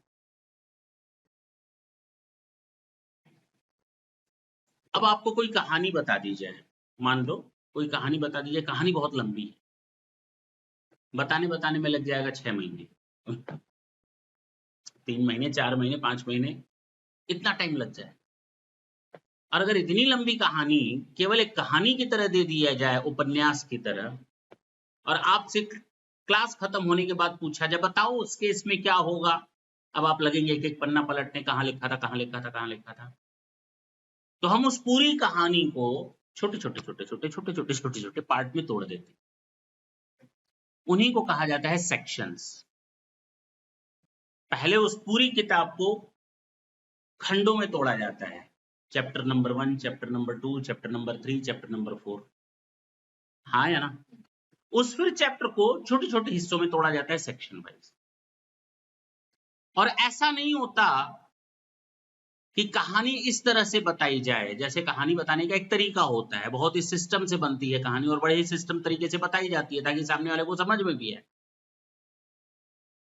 अब आपको कोई कहानी बता दी जाए, मान लो कोई कहानी बता दी जाए, कहानी बहुत लंबी है, बताने में लग जाएगा 6 महीने 3 महीने 4 महीने 5 महीने, इतना टाइम लग जाए। और अगर इतनी लंबी कहानी केवल एक कहानी की तरह दे दिया जाए, उपन्यास की तरह, और आपसे क्लास खत्म होने के बाद पूछा जाए बताओ उस केस में क्या होगा, अब आप लगेंगे एक एक पन्ना पलटने, कहाँ लिखा था कहाँ लिखा था कहाँ लिखा था। तो हम उस पूरी कहानी को छोटे छोटे पार्ट में तोड़ देते, उन्हीं को कहा जाता है सेक्शंस। पहले उस पूरी किताब को खंडों में तोड़ा जाता है, chapter number 1, chapter number 2, chapter number 3, chapter number 4, हाँ या ना। उस फिर चैप्टर को छोटे छोटे हिस्सों में तोड़ा जाता है सेक्शन वाइज। और ऐसा नहीं होता कि कहानी इस तरह से बताई जाए, जैसे कहानी बताने का एक तरीका होता है, बहुत ही सिस्टम से बनती है कहानी और बड़े ही सिस्टम तरीके से बताई जाती है ताकि सामने वाले को समझ में भी है।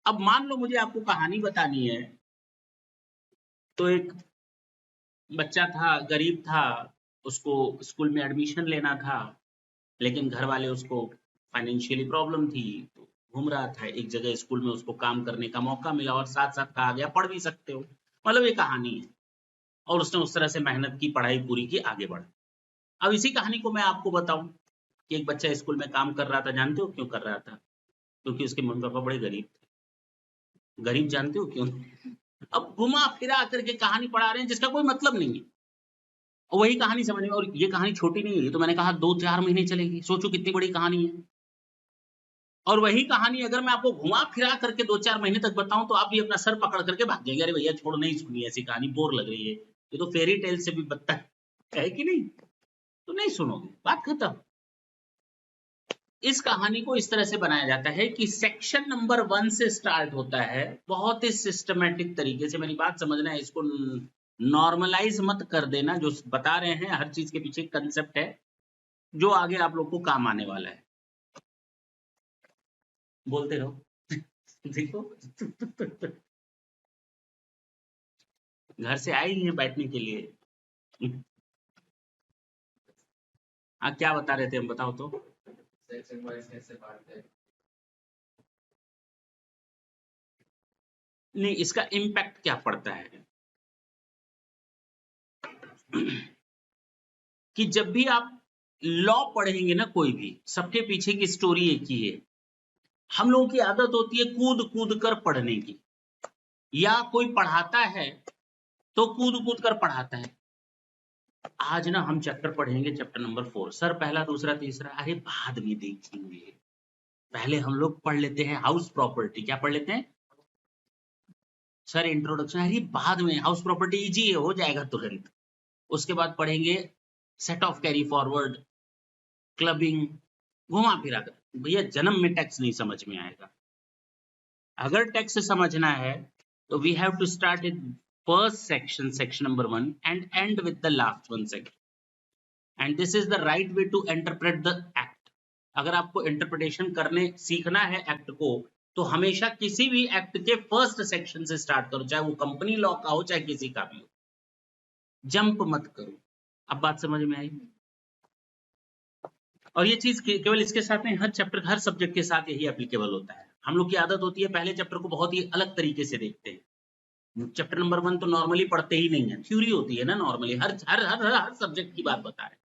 अब मान लो मुझे आपको कहानी बतानी है, तो एक बच्चा था, गरीब था, उसको स्कूल में एडमिशन लेना था, लेकिन घर वाले उसको फाइनेंशियली प्रॉब्लम थी, तो घूम रहा था एक जगह, स्कूल में उसको काम करने का मौका मिला और साथ साथ कहा गया पढ़ भी सकते हो, मतलब ये कहानी है। और उसने उस तरह से मेहनत की, पढ़ाई पूरी की, आगे बढ़ा। अब इसी कहानी को मैं आपको बताऊं कि एक बच्चा स्कूल में काम कर रहा था, जानते हो क्यों कर रहा था? क्योंकि उसके मम्मी पापा बड़े गरीब थे। गरीब जानते हो क्यों? अब घुमा फिरा करके कहानी पढ़ा रहे हैं जिसका कोई मतलब नहीं है, और वही कहानी समझ में। और ये कहानी छोटी नहीं है, तो मैंने कहा 2-4 महीने चलेगी, सोचो कितनी बड़ी कहानी है। और वही कहानी अगर मैं आपको घुमा फिरा करके 2-4 महीने तक बताऊं तो आप भी अपना सर पकड़ करके भाग जाएंगे, अरे भैया छोड़, नहीं सुनी ऐसी कहानी, बोर लग रही है, ये तो फेरी टेल से भी बदतर है कि नहीं, तो नहीं सुनोगे, बात खत्म। इस कहानी को इस तरह से बनाया जाता है कि सेक्शन नंबर 1 से स्टार्ट होता है, बहुत ही सिस्टमैटिक तरीके से। मेरी बात समझना है, इसको नॉर्मलाइज मत कर देना, जो बता रहे हैं हर चीज के पीछे कंसेप्ट है जो आगे आप लोग को काम आने वाला है। बोलते रहो देखो घर से आई हैं बैठने के लिए। हाँ क्या बता रहे थे हम, बताओ तो। सेक्शन वाइज कैसे बांटते हैं? नहीं, इसका इम्पैक्ट क्या पड़ता है कि जब भी आप लॉ पढ़ेंगे ना, कोई भी, सबके पीछे की स्टोरी एक ही है। हम लोगों की आदत होती है कूद कूद कर पढ़ने की, या कोई पढ़ाता है तो कूद कूद कर पढ़ाता है। आज ना हम चैप्टर पढ़ेंगे, चैप्टर नंबर 4, सर पहला दूसरा तीसरा, अरे बाद में देखेंगे, पहले हम लोग पढ़ लेते हैं हाउस प्रॉपर्टी। क्या पढ़ लेते हैं सर? इंट्रोडक्शन। अरे बाद में, हाउस प्रॉपर्टी इजी है, हो जाएगा तुरंत। उसके बाद पढ़ेंगे set of carry forward, clubbing, घुमा फिरा कर। भैया जन्म में टैक्स नहीं समझ में आएगा। अगर टैक्स समझना है तो we have to start it first section, section number 1, and end with the last one section. And this is the right way to interpret the act. अगर आपको इंटरप्रिटेशन करने सीखना है एक्ट को, तो हमेशा किसी भी एक्ट के फर्स्ट सेक्शन से स्टार्ट करो, चाहे वो कंपनी लॉ का हो चाहे किसी का भी हो, जंप मत करो। अब बात समझ में आई? और ये चीज केवल इसके साथ नहीं, हर चैप्टर हर सब्जेक्ट के साथ यही एप्लीकेबल होता है। हम लोग की आदत होती है पहले चैप्टर को बहुत ही अलग तरीके से देखते हैं। चैप्टर नंबर 1 तो नॉर्मली पढ़ते ही नहीं है, थ्योरी होती है ना नॉर्मली, हर हर हर हर सब्जेक्ट की बात बता रहे,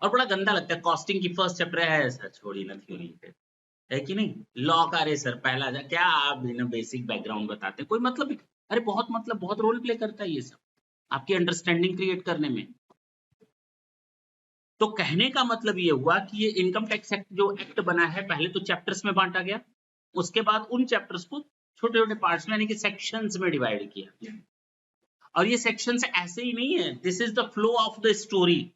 और बड़ा गंदा लगता है। कॉस्टिंग की फर्स्ट चैप्टर है, सर छोड़ी ना थ्योरी पे, है कि नहीं? लॉ का अरे सर पहला क्या आप बिना बेसिक बैकग्राउंड बताते, कोई मतलब नहीं। अरे बहुत मतलब बहुत रोल प्ले करता है ये सब आपकी अंडरस्टैंडिंग क्रिएट करने में। तो कहने का मतलब ये हुआ कि ये इनकम टैक्स एक्ट जो एक्ट बना है, पहले तो चैप्टर्स में बांटा गया, उसके बाद उन चैप्टर्स को छोटे छोटे पार्ट्स में यानी कि सेक्शंस में डिवाइड किया। और ये सेक्शंस ऐसे ही नहीं है, this is the flow of the story.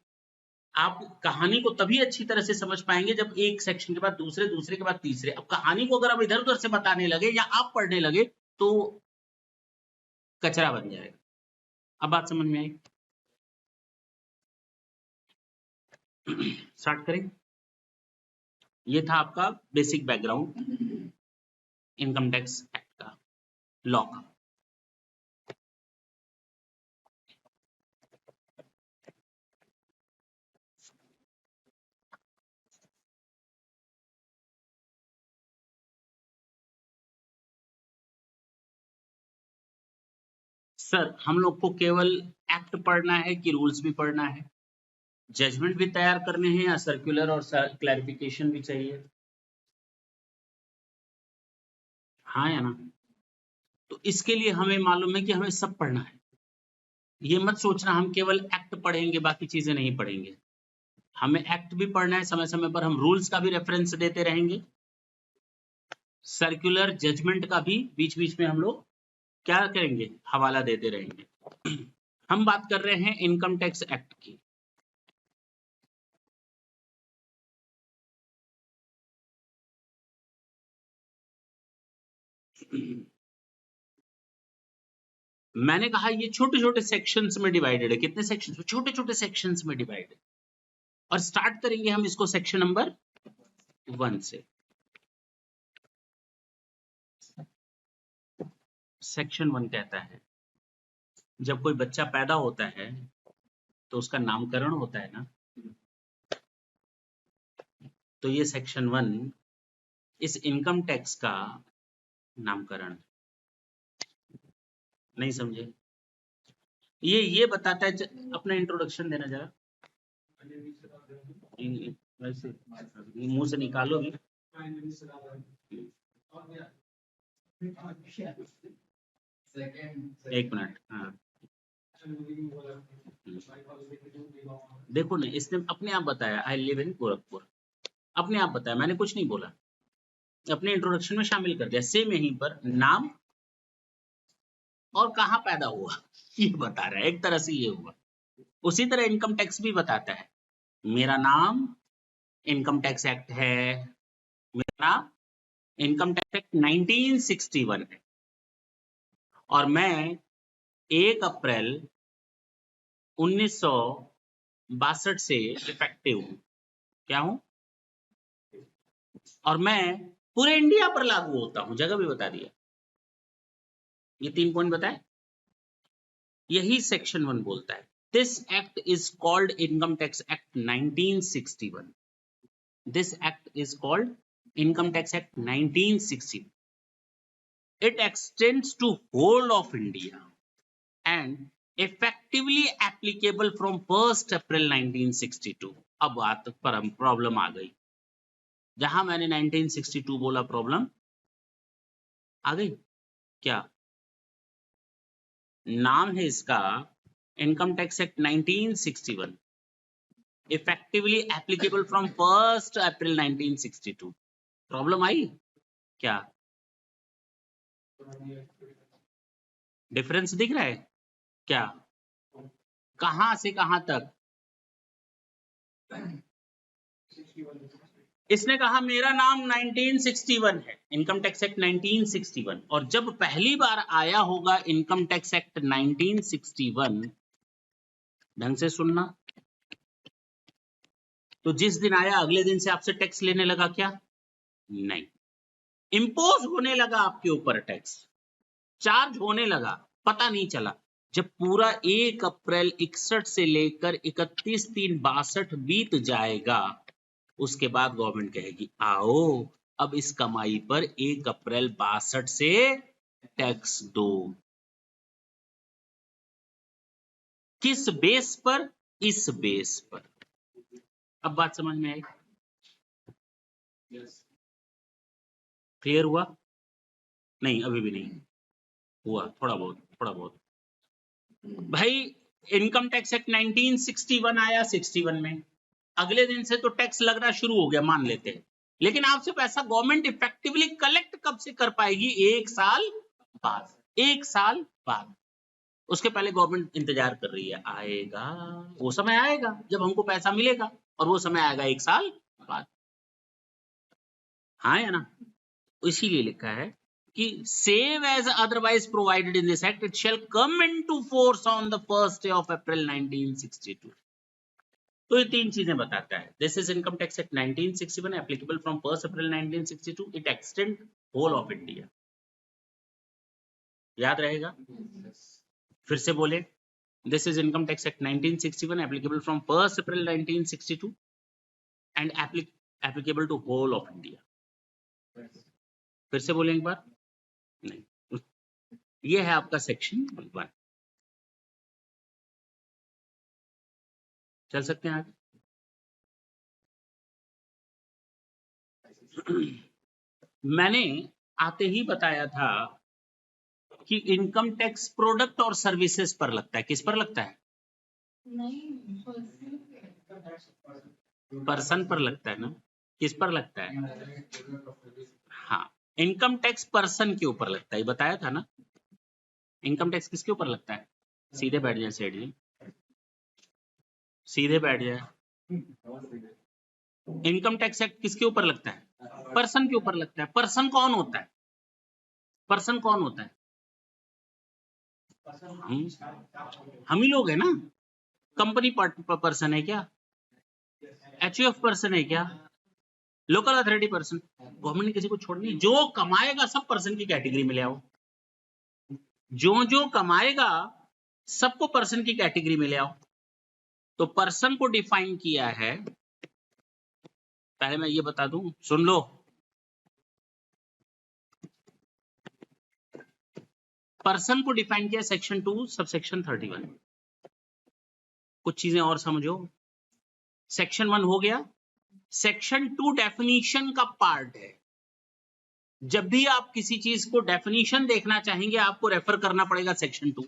आप कहानी को तभी अच्छी तरह से समझ पाएंगे जब एक सेक्शन के बाद दूसरे, दूसरे के बाद तीसरे। अब कहानी को अगर आप इधर उधर से बताने लगे या आप पढ़ने लगे तो कचरा बन जाएगा। अब बात समझ में आई? स्टार्ट करें। ये था आपका basic background income tax act का, लॉ का। सर हम लोग को केवल एक्ट पढ़ना है कि रूल्स भी पढ़ना है? जजमेंट भी तैयार करने हैं या सर्कुलर और क्लैरिफिकेशन भी चाहिए? हाँ या ना? तो इसके लिए हमें मालूम है कि हमें सब पढ़ना है। ये मत सोचना हम केवल एक्ट पढ़ेंगे बाकी चीजें नहीं पढ़ेंगे। हमें एक्ट भी पढ़ना है, समय समय पर हम रूल्स का भी रेफरेंस देते रहेंगे, सर्कुलर जजमेंट का भी बीच बीच में हम लोग क्या करेंगे, हवाला देते रहेंगे। हम बात कर रहे हैं इनकम टैक्स एक्ट की। मैंने कहा ये छोटे छोटे सेक्शंस में डिवाइडेड है। कितने सेक्शंस? छोटे छोटे सेक्शंस में डिवाइडेड। और स्टार्ट करेंगे हम इसको सेक्शन नंबर 1 से। सेक्शन 1 कहता है जब कोई बच्चा पैदा होता है तो उसका नामकरण होता है ना, तो ये सेक्शन 1 इस इनकम टैक्स का नामकरण। नहीं समझे? ये बताता है अपना इंट्रोडक्शन देना जरा, वैसे मुंह से निकालोगे। एक मिनट, हाँ देखो ना, इसने अपने आप बताया आई लिव इन गोरखपुर, अपने आप बताया, मैंने कुछ नहीं बोला, अपने इंट्रोडक्शन में शामिल कर दिया। सेम यहीं पर नाम और कहाँ पैदा हुआ ये बता रहा है, एक तरह से ये हुआ। उसी तरह इनकम टैक्स भी बताता है, मेरा नाम इनकम टैक्स एक्ट है, मेरा नाम इनकम टैक्स एक्ट 1961 है, और मैं 1 अप्रैल 1962 से इफेक्टिव हूं। क्या हूं? और मैं पूरे इंडिया पर लागू होता हूं, जगह भी बता दिया। ये 3 पॉइंट बताए, यही सेक्शन 1 बोलता है। This act is called income tax act 1961। This act is called income tax act 1960। It extends to whole of India and effectively applicable from 1st April 1962। अब बात पर प्रॉब्लम आ गई, जहां मैंने 1962 बोला प्रॉब्लम आ गई। क्या नाम है इसका? Income tax act 1961, effectively applicable from 1st April 1962। Problem आई क्या? डिफरेंस दिख रहा है क्या? कहां से कहां तक? इसने कहा मेरा नाम 1961 है, इनकम टैक्स एक्ट 1961, और जब पहली बार आया होगा इनकम टैक्स एक्ट 1961, ढंग से सुनना, तो जिस दिन आया अगले दिन से आपसे टैक्स लेने लगा क्या? नहीं, इंपोज होने लगा आपके ऊपर टैक्स, चार्ज होने लगा, पता नहीं चला। जब पूरा 1 अप्रैल 61 से लेकर 31/3/62 बीत जाएगा, उसके बाद गवर्नमेंट कहेगी आओ अब इस कमाई पर 1 अप्रैल 62 से टैक्स दो। किस बेस पर? इस बेस पर। अब बात समझ में आई? Yes. क्लियर हुआ? नहीं, अभी भी नहीं हुआ, थोड़ा बहुत। भाई इनकम टैक्स एक्ट 1961 आया 61 में, अगले दिन से तो टैक्स लगना शुरू हो गया, मान लेते हैं, लेकिन आपसे पैसा गवर्नमेंट इफेक्टिवली कलेक्ट कब से कर पाएगी? 1 साल बाद। 1 साल बाद। उसके पहले गवर्नमेंट इंतजार कर रही है, आएगा वो समय, आएगा जब हमको पैसा मिलेगा, और वो समय आएगा 1 साल बाद। हाँ या ना? इसीलिए लिखा है कि save as otherwise provided in this act, it shall come into force on the first day of April 1962. तो ये 3 चीजें बताता है। This is Income Tax Act 1961 applicable from 1st April 1962. It extend whole of India. याद रहेगा? Yes. फिर से बोले, This is Income Tax Act 1961 applicable from 1st April 1962 and applicable to whole of India. Yes. फिर से बोलें एक बार? नहीं, ये है आपका सेक्शन 1। चल सकते हैं आगे? मैंने आते ही बताया था कि इनकम टैक्स प्रोडक्ट और सर्विसेज पर लगता है। किस पर लगता है? पर्सन पर लगता है ना? किस पर लगता है? हाँ, इनकम टैक्स पर्सन के ऊपर लगता है, बताया था ना। इनकम टैक्स किसके ऊपर लगता है? सीधे बैठ जाए सेठ जी, सीधे बैठ जाए। इनकम टैक्स एक्ट किसके ऊपर लगता है? पर्सन के ऊपर लगता है। पर्सन कौन होता है? पर्सन कौन होता है? हम ही लोग है ना। कंपनी पर्सन है क्या? एचयूएफ पर्सन है क्या? Local authority person. गवर्नमेंट ने किसी को छोड़नी, जो कमाएगा सब पर्सन की कैटेगरी में ले आओ। जो कमाएगा सबको पर्सन की कैटेगरी में ले आओ। तो पर्सन को डिफाइन किया है, पहले मैं ये बता दूं, सुन लो। पर्सन को डिफाइन किया सेक्शन 2 सबसेक्शन 31। कुछ चीजें और समझो। सेक्शन 1 हो गया। सेक्शन 2 डेफिनीशन का पार्ट है। जब भी आप किसी चीज को डेफिनीशन देखना चाहेंगे, आपको रेफर करना पड़ेगा सेक्शन 2।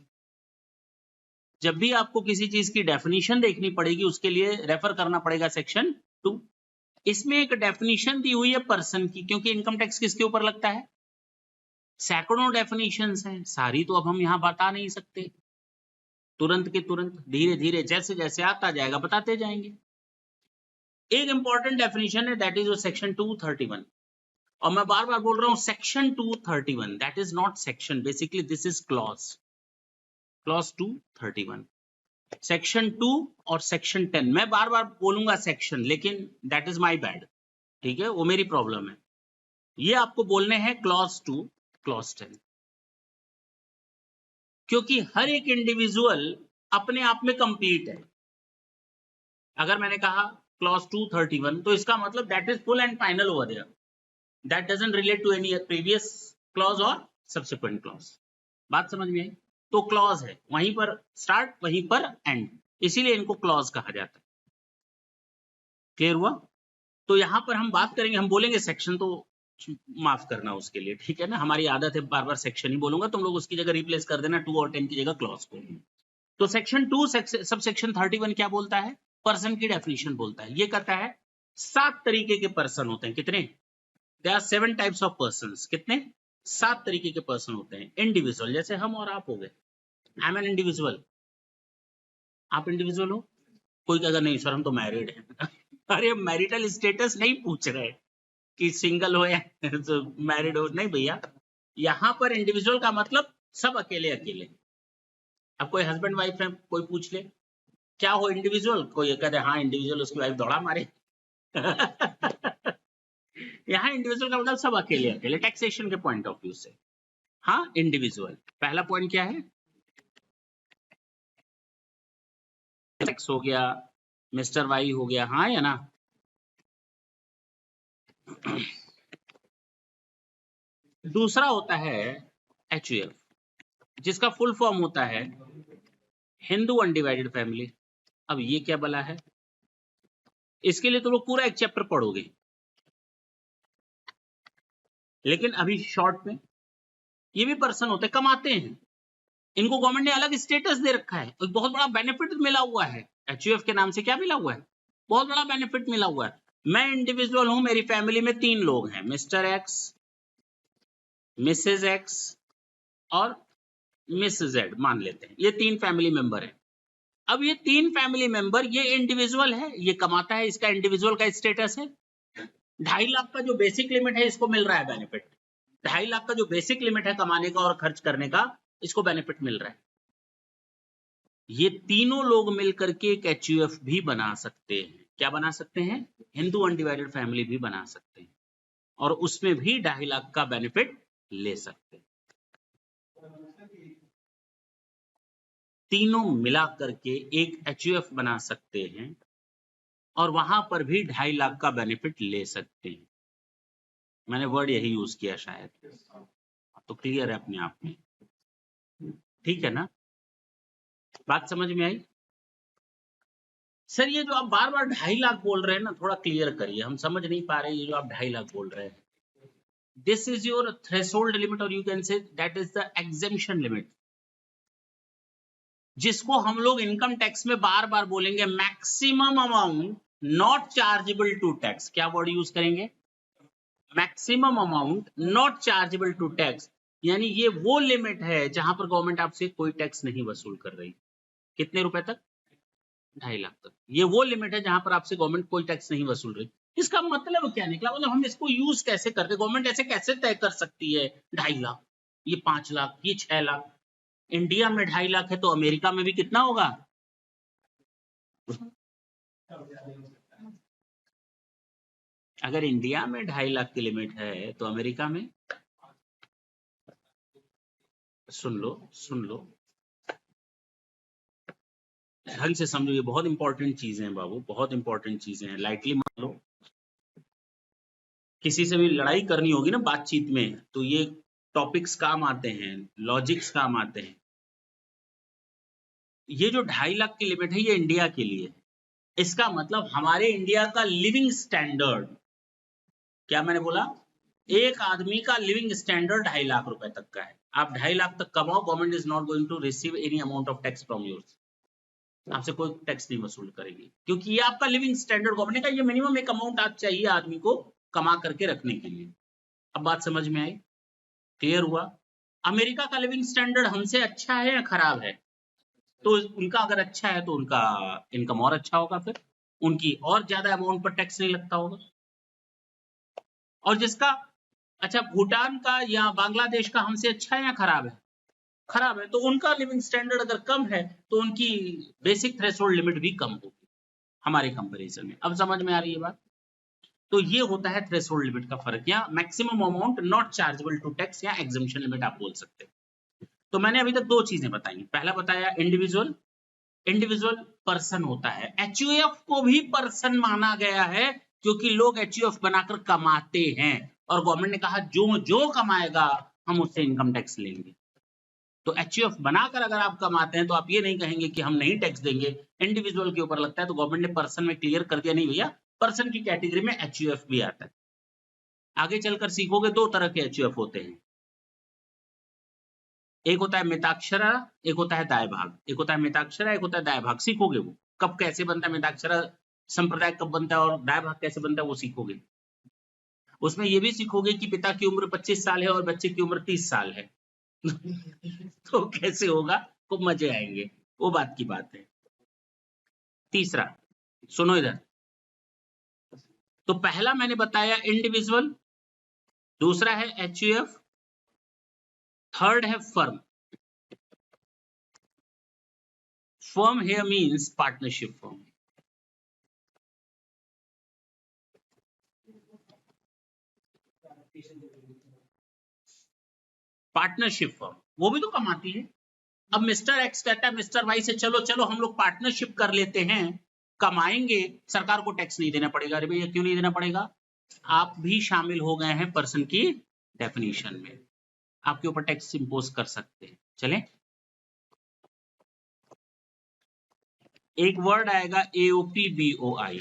जब भी आपको किसी चीज की डेफिनीशन देखनी पड़ेगी, उसके लिए रेफर करना पड़ेगा सेक्शन 2। इसमें एक डेफिनीशन दी हुई है पर्सन की, क्योंकि इनकम टैक्स किसके ऊपर लगता है? सैकड़ों डेफिनेशंस हैं, सारी तो अब हम यहां बता नहीं सकते। तुरंत के तुरंत, धीरे धीरे जैसे जैसे आता जाएगा बताते जाएंगे। एक इंपॉर्टेंट डेफिनेशन है, दैट इज सेक्शन 231। और मैं बार बार बोल रहा हूं section 231, that is not section, basically this is clause 231। Section 2 और सेक्शन 10, मैं बार बार बोलूंगा सेक्शन, लेकिन दैट इज माई बैड, ठीक है, वो मेरी प्रॉब्लम है। ये आपको बोलने हैं क्लॉज 2, क्लॉज 10, क्योंकि हर एक इंडिविजुअल अपने आप में कंप्लीट है। अगर मैंने कहा क्लॉज 231, तो इसका मतलब that is full and final over there, that doesn't relate to any previous clause और सब्सिक्वेंट क्लॉज। बात समझ में आई? तो क्लॉज है, वहीं पर स्टार्ट वहीं पर एंड, इसीलिए इनको क्लॉज कहा जाता है। क्लियर हुआ? तो यहां पर हम बात करेंगे, हम बोलेंगे सेक्शन, तो माफ करना उसके लिए, ठीक है ना। हमारी आदत है बार बार सेक्शन ही बोलूंगा, तुम लोग उसकी जगह रिप्लेस कर देना 2 और 10 की जगह क्लॉज को। तो सेक्शन 2 सब सेक्शन 31 क्या बोलता है? पर्सन की डेफिनेशन बोलता है। ये कहता है 7 तरीके के पर्सन होते हैं। कितने? There are 7 types of persons. कितने? 7 तरीके के पर्सन होते हैं। इंडिविजुअल, जैसे हम और आप हो गए, आई एम एन इंडिविजुअल। आप इंडिविजुअल हो? कोई कहेगा नहीं सर हम तो मैरिड हैं। अरे मैरिटल स्टेटस नहीं पूछ रहे कि सिंगल हो या तो मैरिड हो, नहीं भैया। यहाँ पर इंडिविजुअल का मतलब सब अकेले अकेले। अब कोई हस्बैंड वाइफ है, कोई पूछ ले क्या हो इंडिविजुअल, कोई कहते हाँ इंडिविजुअल, उसकी वाइफ दौड़ा मारे। यहाँ इंडिविजुअल का मतलब सब अकेले अकेले, टैक्सेशन के पॉइंट ऑफ व्यू से। हाँ इंडिविजुअल, पहला पॉइंट क्या है, टैक्स हो गया, मिस्टर वाई हो गया, हाँ या ना। दूसरा होता है HUF, जिसका फुल फॉर्म होता है हिंदू अनडिवाइडेड फैमिली। अब ये क्या बला है, इसके लिए तो लोग पूरा एक चैप्टर पढ़ोगे, लेकिन अभी शॉर्ट में, ये भी पर्सन होते हैं, कमाते हैं, इनको गवर्नमेंट ने अलग स्टेटस दे रखा है, एक बहुत बड़ा बेनिफिट मिला हुआ है। HUF के नाम से क्या मिला हुआ है, बहुत बड़ा बेनिफिट मिला हुआ है। मैं इंडिविजुअल हूं, मेरी फैमिली में 3 लोग हैं, मिस्टर एक्स, मिसेज एक्स और मिस जेड मान लेते हैं, ये 3 फैमिली मेंबर हैं। अब ये 3 फैमिली मेंबर, ये इंडिविजुअल है, ये कमाता है, इसका इंडिविजुअल का स्टेटस है। 2.5 लाख का जो बेसिक लिमिट है, इसको मिल रहा है बेनिफिट। 2.5 लाख का जो बेसिक लिमिट है कमाने का और खर्च करने का, इसको बेनिफिट मिल रहा है। ये तीनों लोग मिलकर के एक HUF भी बना सकते हैं। क्या बना सकते हैं, हिंदू अनडिवाइडेड फैमिली भी बना सकते हैं, और उसमें भी 2.5 लाख का बेनिफिट ले सकते हैं। तीनों मिला करके एक HUF बना सकते हैं और वहां पर भी 2.5 लाख का बेनिफिट ले सकते हैं। मैंने वर्ड यही यूज किया शायद, तो क्लियर है अपने आप में, ठीक है ना, बात समझ में आई। सर ये जो आप बार बार 2.5 लाख बोल रहे हैं ना, थोड़ा क्लियर करिए, हम समझ नहीं पा रहे, ये जो आप 2.5 लाख बोल रहे हैं, this is your threshold limit, और you can say that is the exemption limit, जिसको हम लोग इनकम टैक्स में बार बार बोलेंगे maximum amount not chargeable to tax. क्या वर्ड यूज करेंगे, maximum amount not chargeable to tax, यानी ये वो लिमिट है जहां पर गवर्नमेंट आपसे कोई टैक्स नहीं वसूल कर रही। कितने रुपए तक, 2.5 लाख तक, ये वो लिमिट है जहां पर आपसे गवर्नमेंट कोई टैक्स नहीं वसूल रही। इसका मतलब क्या निकला, मतलब हम इसको यूज कैसे करते, गवर्नमेंट ऐसे कैसे तय कर सकती है 2.5 लाख, ये 5 लाख, ये 6 लाख। इंडिया में 2.5 लाख है तो अमेरिका में भी कितना होगा, अगर इंडिया में 2.5 लाख की लिमिट है तो अमेरिका में, सुन लो ढंग से समझो, ये बहुत इंपॉर्टेंट चीजें हैं बाबू, बहुत इंपॉर्टेंट चीजें हैं, लाइटली मान लो। किसी से भी लड़ाई करनी होगी ना बातचीत में, तो ये टॉपिक्स काम आते हैं, लॉजिक्स काम आते हैं। ये जो 2.5 लाख की लिमिट है, ये इंडिया के लिए, इसका मतलब हमारे इंडिया का लिविंग स्टैंडर्ड, क्या मैंने बोला, एक आदमी का लिविंग स्टैंडर्ड 2.5 लाख रुपए तक का है। आप 2.5 लाख तक कमाओ, government is not going to receive any amount of tax from yours, आपसे कोई टैक्स नहीं वसूल करेगी, क्योंकि ये आपका लिविंग स्टैंडर्ड, गवर्नमेंट का ये मिनिमम एक अमाउंट आज चाहिए आदमी को कमा करके रखने के लिए। अब बात समझ में आई, क्लियर हुआ। अमेरिका का लिविंग स्टैंडर्ड हमसे अच्छा है या खराब है, तो उनका अगर अच्छा है तो उनका इनकम और अच्छा होगा, फिर उनकी और ज्यादा अमाउंट पर टैक्स नहीं लगता होगा। और जिसका, अच्छा भूटान का या बांग्लादेश का हमसे अच्छा है या खराब है, खराब है, तो उनका लिविंग स्टैंडर्ड अगर कम है तो उनकी बेसिक थ्रेशोल्ड लिमिट भी कम होगी हमारे कंपैरिजन में। अब समझ में आ रही है बात। तो ये होता है थ्रेशोल्ड लिमिट का फर्क, या maximum amount not chargeable to tax, या एग्जम्पशन लिमिट आप बोल सकते हैं। तो मैंने अभी तक 2 चीजें बताई, पहला बताया इंडिविजुअल, इंडिविजुअल पर्सन होता है, HUF को भी पर्सन माना गया है, क्योंकि लोग HUF बनाकर कमाते हैं, और गवर्नमेंट ने कहा जो जो कमाएगा हम उससे इनकम टैक्स लेंगे। तो HUF बनाकर अगर आप कमाते हैं तो आप ये नहीं कहेंगे कि हम नहीं टैक्स देंगे, इंडिविजुअल के ऊपर लगता है, तो गवर्नमेंट ने पर्सन में क्लियर कर दिया, नहीं भैया पर्सन की कैटेगरी में HUF भी आता है। आगे चलकर सीखोगे 2 तरह के HUF होते हैं, एक होता है मिताक्षरा, एक होता है दाय भाग, एक होता है मिताक्षरा, एक होता है दाय भाग, सीखोगे वो कब कैसे बनता है, मिताक्षरा संप्रदाय कब बनता है और दाय भाग कैसे बनता है वो सीखोगे। उसमें ये भी सीखोगे कि पिता की उम्र 25 साल है और बच्चे की उम्र 30 साल है। तो कैसे होगा, खूब मजे आएंगे, वो बात की बात है। तीसरा, सुनो इधर, तो पहला मैंने बताया इंडिविजुअल, दूसरा है HUF, थर्ड है firm. Firm here means partnership firm. Partnership firm वो भी तो कमाती है. अब मिस्टर एक्स कहता है मिस्टर वाई से चलो चलो हम लोग पार्टनरशिप कर लेते हैं, कमाएंगे, सरकार को टैक्स नहीं देना पड़ेगा. अरे भैया क्यों नहीं देना पड़ेगा? आप भी शामिल हो गए हैं पर्सन की डेफिनेशन में, आपके ऊपर टैक्स इंपोज कर सकते हैं. चलें, एक वर्ड आएगा AOPBOI.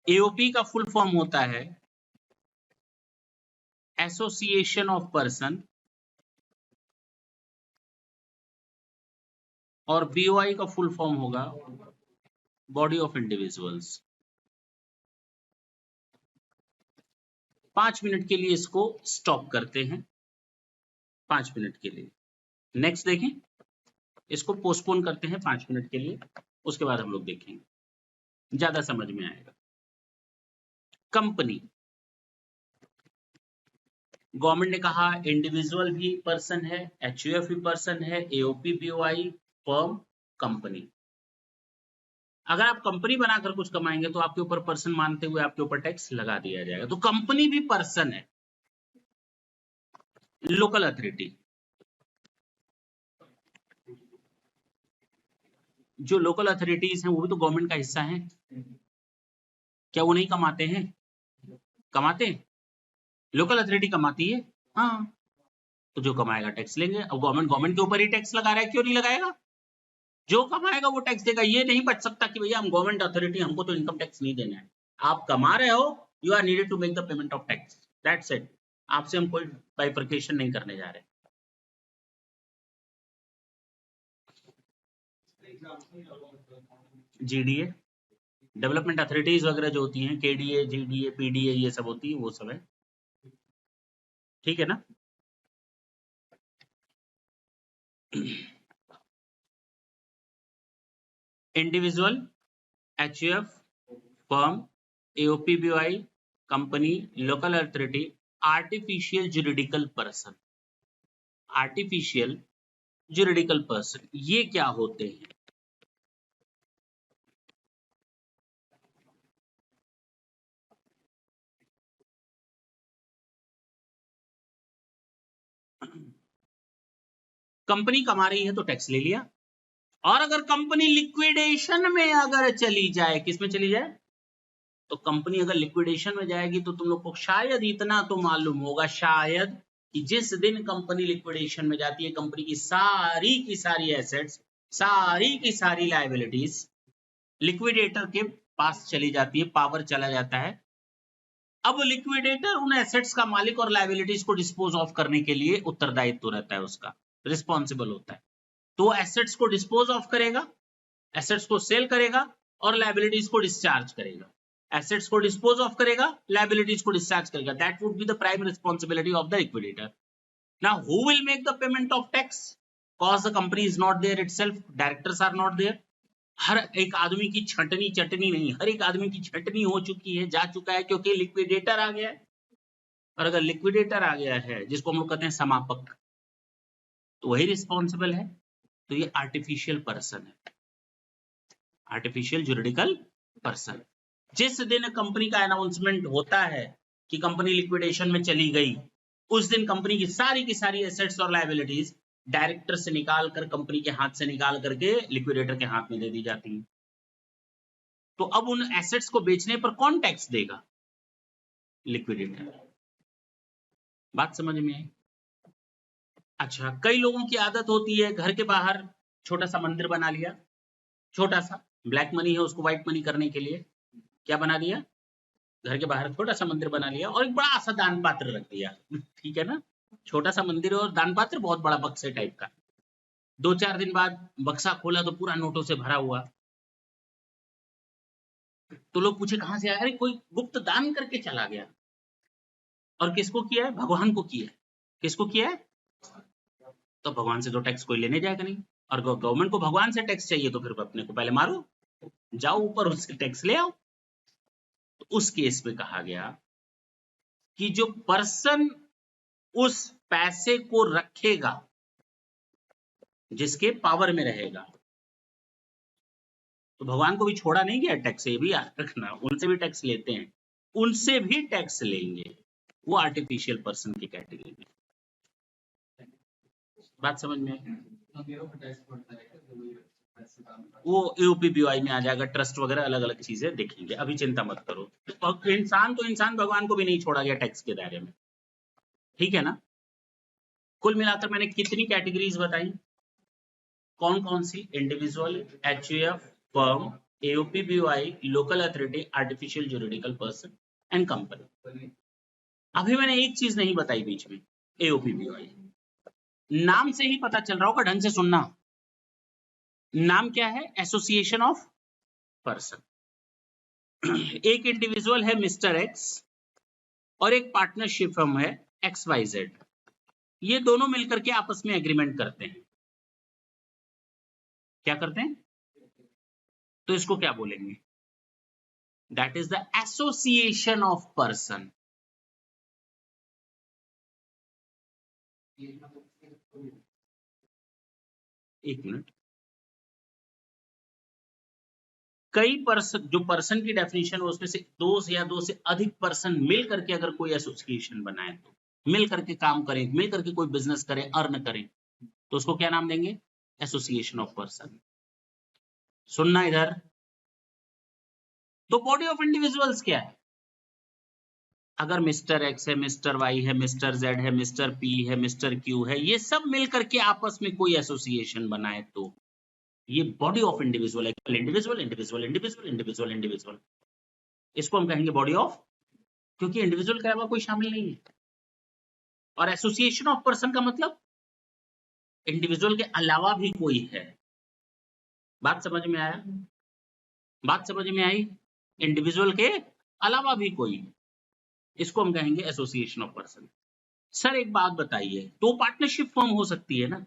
AOP का फुल फॉर्म होता है एसोसिएशन ऑफ पर्सन, और BOI का फुल फॉर्म होगा बॉडी ऑफ इंडिविजुअल्स. 5 मिनट के लिए इसको स्टॉप करते हैं, 5 मिनट के लिए. नेक्स्ट देखें, इसको पोस्टपोन करते हैं 5 मिनट के लिए, उसके बाद हम लोग देखेंगे, ज्यादा समझ में आएगा. कंपनी, गवर्नमेंट ने कहा इंडिविजुअल भी पर्सन है, HUF भी पर्सन है, AOP BOI, फर्म, कंपनी. अगर आप कंपनी बनाकर कुछ कमाएंगे तो आपके ऊपर पर्सन मानते हुए आपके ऊपर टैक्स लगा दिया जाएगा. तो कंपनी भी पर्सन है. लोकल अथॉरिटी, जो लोकल अथॉरिटीज हैं वो भी तो गवर्नमेंट का हिस्सा हैं. क्या वो नहीं कमाते हैं? कमाते हैं. लोकल अथॉरिटी कमाती है, हाँ. तो जो कमाएगा टैक्स लेंगे. अब गवर्नमेंट के ऊपर ही टैक्स लगा रहा है, क्यों नहीं लगाएगा? जो कमाएगा वो टैक्स देगा. ये नहीं बच सकता कि भैया हम गवर्नमेंट अथॉरिटी, हमको तो इनकम टैक्स नहीं देना है. आप कमा रहे हो, you are needed to make the payment of tax, that's it. आपसे हम कोई बाइफरकेशन नहीं करने जा रहे. GDA, डेवलपमेंट अथॉरिटीज वगैरह जो होती हैं, KDA, GDA, PDA, ये सब होती है, वो सब है. ठीक है ना? Individual, HUF, firm, AOP BOI, company, local authority, artificial juridical person. Artificial juridical person ये क्या होते हैं? कंपनी कमा रही है तो टैक्स ले लिया, और अगर कंपनी लिक्विडेशन में अगर चली जाए, किस में चली जाए? तो कंपनी अगर लिक्विडेशन में जाएगी तो तुम लोग को शायद इतना तो मालूम होगा, शायद, कि जिस दिन कंपनी लिक्विडेशन में जाती है, कंपनी की सारी एसेट्स, सारी की सारी लायबिलिटीज लिक्विडेटर के पास चली जाती है, पावर चला जाता है. अब लिक्विडेटर उन एसेट्स का मालिक और लायबिलिटीज को डिस्पोज ऑफ करने के लिए उत्तरदायित्व रहता है, उसका रिस्पॉन्सिबल होता है. तो एसेट्स को डिस्पोज ऑफ करेगा, एसेट्स को सेल करेगा और लायबिलिटीज को डिस्चार्ज करेगा. एसेट्स को डिस्पोज ऑफ करेगा, लायबिलिटीज को डिस्चार्ज करेगा. That would be the prime responsibility of the liquidator. Now who will make the payment of tax? Cause the company is not there itself, directors are not there. हर एक आदमी की छटनी चटनी नहीं, हर एक आदमी की छटनी हो चुकी है, जा चुका है, क्योंकि लिक्विडेटर आ गया है. और अगर लिक्विडेटर आ गया है, जिसको हम लोग कहते हैं समापक, तो वही रिस्पॉन्सिबल है. तो ये आर्टिफिशियल पर्सन है, आर्टिफिशियल जुरिडिकल पर्सन. जिस दिन कंपनी का अनाउंसमेंट होता है कि कंपनी लिक्विडेशन में चली गई, उस दिन कंपनी की सारी एसेट्स और लायबिलिटीज डायरेक्टर से निकाल कर, कंपनी के हाथ से निकाल करके लिक्विडेटर के हाथ में दे दी जाती है. तो अब उन एसेट्स को बेचने पर कौन टैक्स देगा? लिक्विडेटर. बात समझ में आई? अच्छा, कई लोगों की आदत होती है घर के बाहर छोटा सा मंदिर बना लिया, छोटा सा, ब्लैक मनी है उसको व्हाइट मनी करने के लिए क्या बना दिया? घर के बाहर छोटा सा मंदिर बना लिया और एक बड़ा सा दान पात्र रख दिया. ठीक है ना? छोटा सा मंदिर और दान पात्र बहुत बड़ा बक्से टाइप का. 2-4 दिन बाद बक्सा खोला तो पूरा नोटों से भरा हुआ. तो लोग पूछे कहां से आया? अरे कोई गुप्त दान करके चला गया. और किसको किया है? भगवान को किया है. किसको किया है? तो भगवान से तो टैक्स कोई लेने जाएगा नहीं, और गवर्नमेंट को भगवान से टैक्स चाहिए तो फिर अपने को पहले मारो. जाओ ऊपर उससे टैक्स ले आओ। तो उस केस में कहा गया कि जो पर्सन उस पैसे को रखेगा, जिसके पावर में रहेगा, तो भगवान को भी छोड़ा नहीं गया टैक्स से, भी याद रखना, उनसे भी टैक्स लेते हैं, उनसे भी टैक्स लेंगे, वो आर्टिफिशियल पर्सन की कैटेगरी में। बात समझ में आई? वो यूपीबीवाई में आ जाएगा, ट्रस्ट वगैरह अलग अलग चीजें देखेंगे, अभी चिंता मत करो। तो इंसान तो इंसान, भगवान को भी नहीं छोड़ा गया टैक्स के दायरे में, ठीक है ना। कुल मिलाकर मैंने कितनी कैटेगरीज बताई, कौन कौन सी? Individual, HUF, firm, AOP BOI, local authority, artificial juridical person and company. अभी मैंने एक चीज नहीं बताई बीच में, एओपीबीवाई नाम से ही पता चल रहा होगा, ढंग से सुनना। नाम क्या है? Association of person. एक इंडिविजुअल है मिस्टर एक्स और एक पार्टनरशिप फर्म है XYZ। ये दोनों मिलकर के आपस में एग्रीमेंट करते हैं। क्या करते हैं? तो इसको क्या बोलेंगे? That is the association of person. एक मिनट, कई पर्सन, जो पर्सन की डेफिनेशन है उसमें से दो या दो से अधिक पर्सन मिल करके अगर कोई एसोसिएशन बनाए, तो मिल करके काम करें, मिल करके कोई बिजनेस करें, अर्न करें, तो उसको क्या नाम देंगे? Association of person. सुनना इधर। तो बॉडी ऑफ इंडिविजुअल्स क्या है? अगर मिस्टर एक्स है, मिस्टर वाई है, मिस्टर जेड है, मिस्टर पी है, मिस्टर क्यू है, ये सब मिलकर के आपस में कोई एसोसिएशन बनाए, तो ये बॉडी ऑफ इंडिविजुअल है। Individual individual individual individual individual, इसको हम कहेंगे बॉडी ऑफ, क्योंकि इंडिविजुअल के अलावा कोई शामिल नहीं है। और एसोसिएशन ऑफ पर्सन का मतलब इंडिविजुअल के अलावा भी कोई है। बात समझ में आया? बात समझ में आई? इंडिविजुअल के अलावा भी कोई, इसको हम कहेंगे एसोसिएशन ऑफ पर्सन। सर एक बात बताइए, तो पार्टनरशिप फॉर्म हो सकती है ना?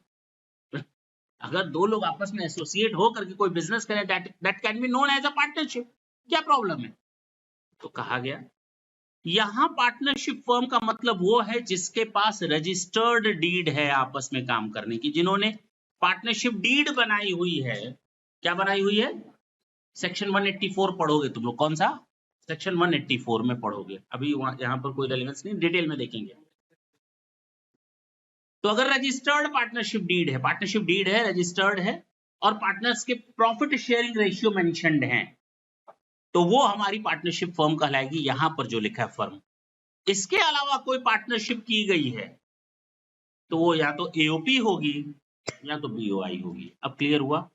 अगर दो लोग आपस में एसोसिएट हो करके कोई बिजनेस करें, that can be known as a partnership. क्या प्रॉब्लम है? तो कहा गया यहां पार्टनरशिप फर्म का मतलब वो है जिसके पास रजिस्टर्ड डीड है आपस में काम करने की, जिन्होंने पार्टनरशिप डीड बनाई हुई है। क्या बनाई हुई है? सेक्शन 184 पढ़ोगे तुम लोग। कौन सा? सेक्शन 184 में पढ़ोगे। अभी यहाँ पर कोई रेलेवेंस नहीं, डिटेल में देखेंगे। तो अगर रजिस्टर्ड पार्टनरशिप डीड है, पार्टनरशिप डीड है, रजिस्टर्ड है, और पार्टनर्स के प्रॉफिट शेयरिंग रेशियो मेंशन्ड हैं, तो वो हमारी पार्टनरशिप फर्म कहलाएगी। यहां पर जो लिखा है फर्म, इसके अलावा कोई पार्टनरशिप की गई है तो वो या तो एओपी होगी या तो बीओआई होगी। अब क्लियर हुआ?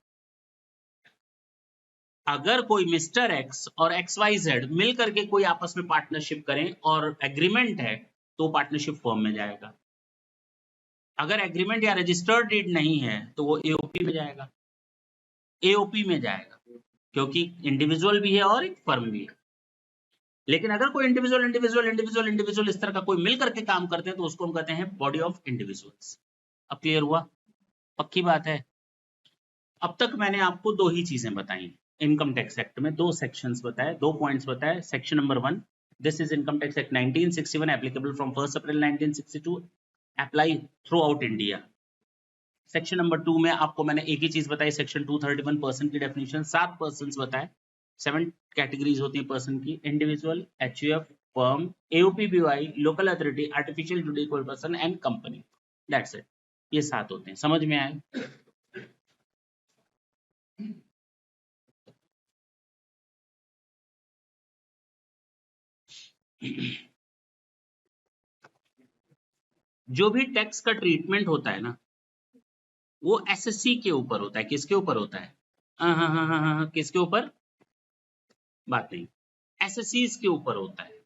अगर कोई मिस्टर एक्स और XYZ मिल करके कोई आपस में पार्टनरशिप करें और एग्रीमेंट है, तो पार्टनरशिप फर्म में जाएगा। अगर एग्रीमेंट या रजिस्टर्ड डीड नहीं है तो वो एओपी में जाएगा, एओपी में जाएगा, क्योंकि इंडिविजुअल भी है और एक फर्म भी है। लेकिन अगर कोई इंडिविजुअल इंडिविजुअल इंडिविजुअल इंडिविजुअल इस तरह का कोई मिल करके काम करते हैं, तो उसको हम कहते हैं बॉडी ऑफ इंडिविजुअल्स। अब क्लियर हुआ? पक्की बात है? अब तक मैंने आपको दो ही चीजें बताई। इनकम टैक्स एक्ट में दो सेक्शंस बताए, दो पॉइंट्स बताए। Section number 1, this is income tax act 1961 applicable from 1 April 1962, apply throughout India. Section number 2 में आपको मैंने एक ही चीज बताई, सेक्शन 231 पर्सन की डेफिनेशन, 7 पर्संस बताए। 7 कैटेगरीज होती है पर्सन की, individual, HUF, firm, AOP BOI, local authority, artificial judicial person and company. That's it, ये 7 होते हैं। समझ में आए? जो भी टैक्स का ट्रीटमेंट होता है ना, वो एसएससी के ऊपर होता है। किसके ऊपर होता है? हाँ, किसके ऊपर? बात नहीं, एसएससी के ऊपर होता है।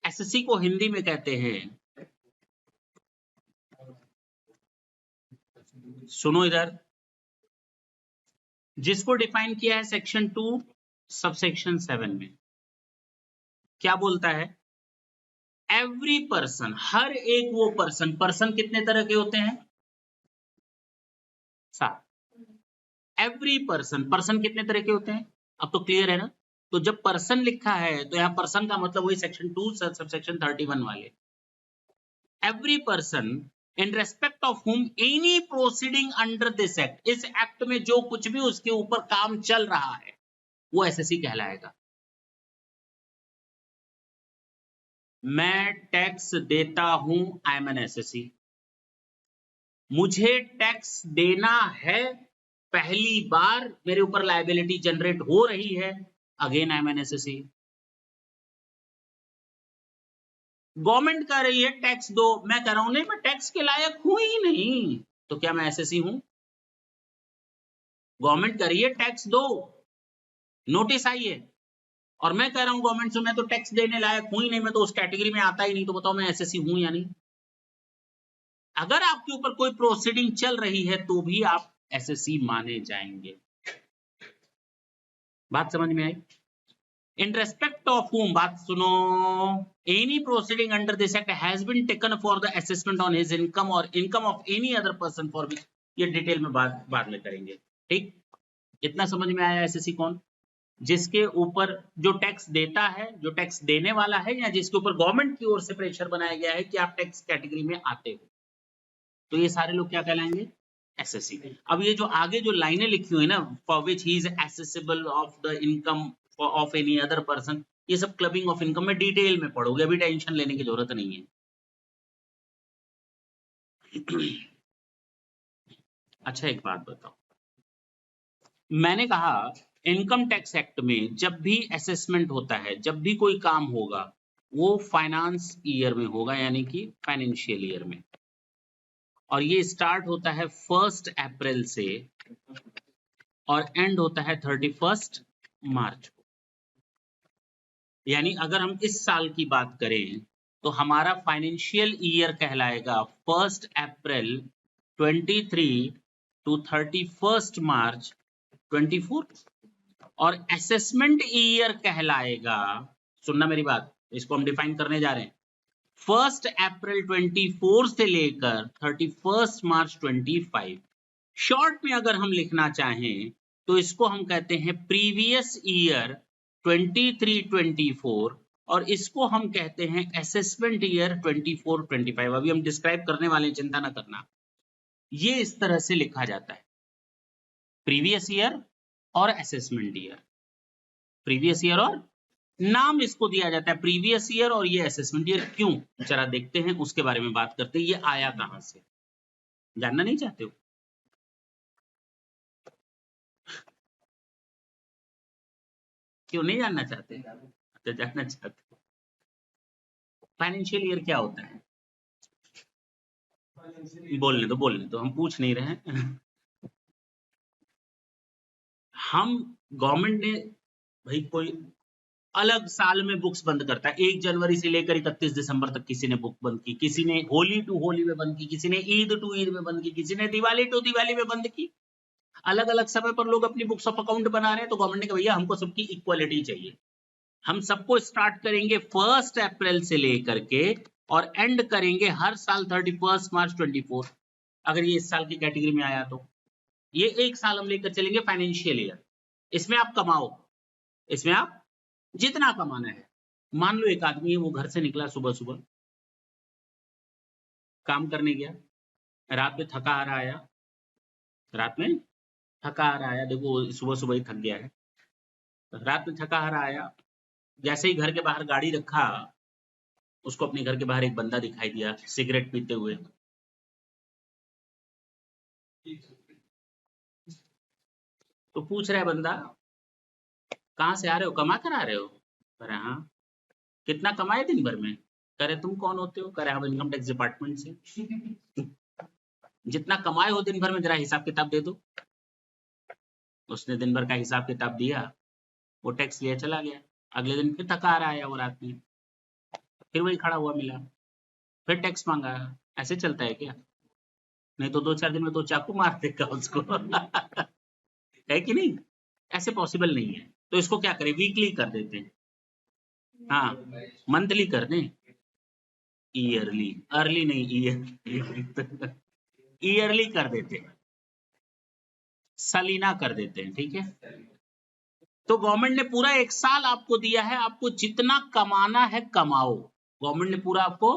एसएससी को हिंदी में कहते हैं, सुनो इधर, जिसको डिफाइन किया है सेक्शन 2 सबसेक्शन 7 में। क्या बोलता है? एवरी पर्सन, हर एक वो पर्सन, पर्सन कितने तरह के होते हैं? 7। एवरी पर्सन, पर्सन कितने तरह के होते हैं? अब तो क्लियर है ना? तो जब पर्सन लिखा है तो यहाँ पर्सन का मतलब वही सेक्शन 2 सबसेक्शन 31 वाले, every person in respect of whom any proceeding under this act, इस एक्ट में जो कुछ भी उसके ऊपर काम चल रहा है वो एसएससी कहलाएगा। मैं टैक्स देता हूं, आई एम एन एसएससी। मुझे टैक्स देना है, पहली बार मेरे ऊपर लायबिलिटी जनरेट हो रही है, again I am an SSC. Government कह रही है टैक्स दो, मैं कह रहा हूं नहीं मैं टैक्स के लायक हूं ही नहीं, तो क्या मैं एसएससी हूं? गवर्नमेंट कह रही है टैक्स दो, नोटिस आई है, और मैं कह रहा हूं गवर्नमेंट से मैं तो टैक्स देने लायक हूं ही नहीं, मैं तो उस कैटेगरी में आता ही नहीं, तो बताओ मैं एसएससी हूं या नहीं? अगर आपके ऊपर कोई प्रोसीडिंग चल रही है तो भी आप एसएससी माने जाएंगे। बात समझ में आई? इन रेस्पेक्ट ऑफ whom, बात सुनो, any proceeding under this act has been taken for the assessment on his income और income of any other person for which, ये डिटेल में बाद में करेंगे। ठीक, इतना समझ में आया? एसएससी कौन? जिसके ऊपर जो टैक्स देता है, जो टैक्स देने वाला है, या जिसके ऊपर गवर्नमेंट की ओर से प्रेशर बनाया गया है कि आप टैक्स कैटेगरी में आते हो, तो ये सारे लोग क्या कहलाएंगे? एसएससी। अब ये जो आगे जो लाइनें लिखी हुई ना, for which he is accessible of the income of any other person, ये सब क्लबिंग ऑफ इनकम में डिटेल में पढ़ोगे, अभी टेंशन लेने की जरूरत नहीं है। अच्छा एक बात बताओ, मैंने कहा इनकम टैक्स एक्ट में जब भी असेसमेंट होता है, जब भी कोई काम होगा, वो फाइनेंस ईयर में होगा, यानी कि फाइनेंशियल ईयर में, और ये स्टार्ट होता है 1 अप्रैल से और एंड होता है 31 मार्च को। यानी अगर हम इस साल की बात करें तो हमारा फाइनेंशियल ईयर कहलाएगा 1 अप्रैल 23 टू 31 मार्च 24, और असेसमेंट ईयर कहलाएगा, सुनना मेरी बात, इसको हम डिफाइन करने जा रहे हैं, 1 अप्रैल 24 से लेकर 31 मार्च 25। शॉर्ट में अगर हम लिखना चाहें तो इसको हम कहते हैं प्रीवियस ईयर 23-24, और इसको हम कहते हैं असेसमेंट ईयर 24-25। अभी हम डिस्क्राइब करने वाले हैं, चिंता ना करना। ये इस तरह से लिखा जाता है, प्रीवियस ईयर और असेसमेंट ईयर, प्रीवियस ईयर, और नाम इसको दिया जाता है प्रीवियस ईयर और ये असेसमेंट ईयर। क्यों, जरा देखते हैं, उसके बारे में बात करते हैं। ये आया कहां से, जानना नहीं चाहते हो? क्यों नहीं जानना चाहते? तो जानना चाहते हो। फाइनेंशियल ईयर क्या होता है? बोलने दो, हम पूछ नहीं रहे हैं। हम गवर्नमेंट ने भाई कोई अलग साल में बुक्स बंद करता है, 1 जनवरी से लेकर 31 दिसंबर तक किसी ने बुक बंद की, किसी ने होली टू होली में बंद की, किसी ने ईद टू ईद में बंद की, किसी ने दिवाली टू दिवाली में बंद की। अलग अलग समय पर लोग अपनी बुक्स ऑफ अकाउंट बना रहे हैं, तो गवर्नमेंट ने कहा भैया हमको सबकी इक्वालिटी चाहिए, हम सबको स्टार्ट करेंगे 1 अप्रैल से लेकर के और एंड करेंगे हर साल 31 मार्च 24। अगर ये इस साल की कैटेगरी में आया तो ये एक साल हम लेकर चलेंगे फाइनेंशियल ईयर। इसमें आप कमाओ, इसमें आप जितना कमाना है। मान लो एक आदमी है, वो घर से निकला सुबह सुबह, काम करने गया, रात में थका आ रहा आया, रात में थका आ रहा आया, देखो सुबह सुबह ही थक गया है, रात में थका आ रहा आया, जैसे ही घर के बाहर गाड़ी रखा, उसको अपने घर के बाहर एक बंदा दिखाई दिया सिगरेट पीते हुए। तो पूछ रहा है बंदा, कहाँ से आ रहे हो, कमा कर आ रहे हो? कह रहे हाँ। कितना कमाए दिन भर में? कह रहे तुम कौन होते हो? कह रहे हम इनकम टैक्स डिपार्टमेंट से। जितना कमाए हो दिन भर में जरा हिसाब किताब दे दो। उसने दिन भर का हिसाब किताब दिया, वो टैक्स लिया चला गया। अगले दिन फिर थका आ रहा आया वो रात में, फिर वही खड़ा हुआ मिला, फिर टैक्स मांगा। ऐसे चलता है क्या? नहीं तो 2-4 दिन में तो चाकू मार देगा उसको। है कि नहीं? ऐसे पॉसिबल नहीं है। तो इसको क्या करें, वीकली कर देते हैं, हाँ मंथली कर दें, ईयरली, अर्ली नहीं ईयर, ईयरली कर देते हैं, सलीना कर देते हैं, ठीक है। तो गवर्नमेंट ने पूरा 1 साल आपको दिया है, आपको जितना कमाना है कमाओ। गवर्नमेंट ने पूरा आपको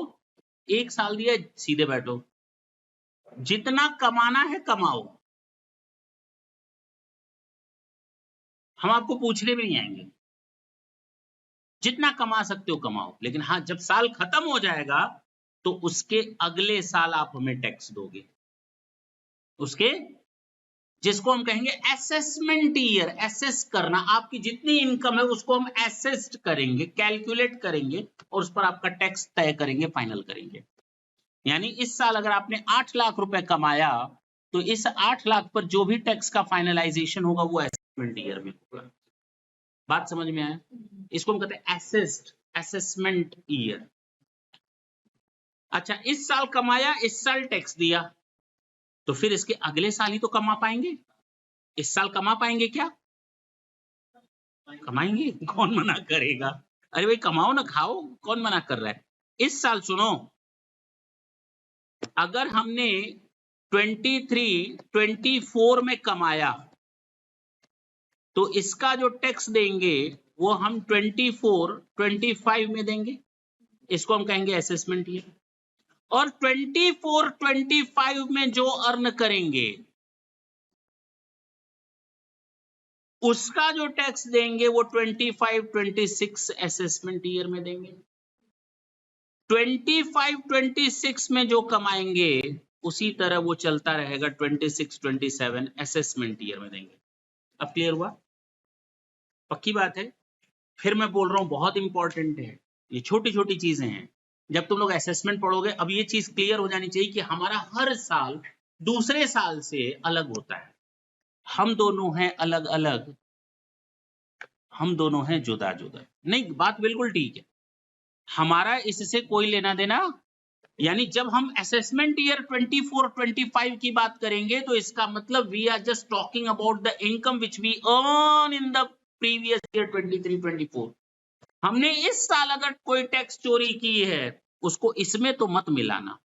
1 साल दिया है, सीधे बैठो, जितना कमाना है कमाओ। हम आपको पूछने भी नहीं आएंगे, जितना कमा सकते हो कमाओ। लेकिन हाँ, जब साल खत्म हो जाएगा तो उसके अगले साल आप हमें टैक्स दोगे, उसके, जिसको हम कहेंगे असेसमेंट ईयर। एसेस करना, आपकी जितनी इनकम है उसको हम एसेस्ड करेंगे, कैलकुलेट करेंगे और उस पर आपका टैक्स तय करेंगे, फाइनल करेंगे। यानी इस साल अगर आपने 8 लाख रुपए कमाया तो इस 8 लाख पर जो भी टैक्स का फाइनलाइजेशन होगा वो असेसमेंट ईयर में होगा। बात समझ में आया? इसको हम कहते हैं एसेस्ड, असेसमेंट ईयर। अच्छा, इस साल कमाया, इस साल टैक्स दिया, तो फिर इसके अगले साल ही तो कमा पाएंगे। इस साल कमा पाएंगे क्या? कमाएंगे, कौन मना करेगा? अरे भाई कमाओ ना, खाओ, कौन मना कर रहा है? इस साल सुनो, अगर हमने 23, 24 में कमाया तो इसका जो टैक्स देंगे वो हम 24, 25 में देंगे। इसको हम कहेंगे असेसमेंट ईयर। और 24, 25 में जो अर्न करेंगे उसका जो टैक्स देंगे वो 25, 26 असेसमेंट ईयर में देंगे। 25, 26 में जो कमाएंगे उसी तरह वो चलता रहेगा 26, 27 असेसमेंट ईयर में देंगे। अब क्लियर हुआ? पक्की बात है? फिर मैं बोल रहा हूं, बहुत इंपॉर्टेंट है, ये छोटी छोटी चीजें हैं। जब तुम लोग असेसमेंट पढ़ोगे, अब ये चीज क्लियर हो जानी चाहिए कि हमारा हर साल दूसरे साल से अलग होता है। हम दोनों हैं अलग अलग, हम दोनों हैं जुदा जुदा। नहीं, बात बिल्कुल ठीक है, हमारा इससे कोई लेना देना। यानी जब हम असेसमेंट ईयर 24, 25 की बात करेंगे तो इसका मतलब we are just talking about the income which we earn in the previous year 23, 24। हमने इस साल अगर कोई टैक्स चोरी की है उसको इसमें तो मत मिलाना।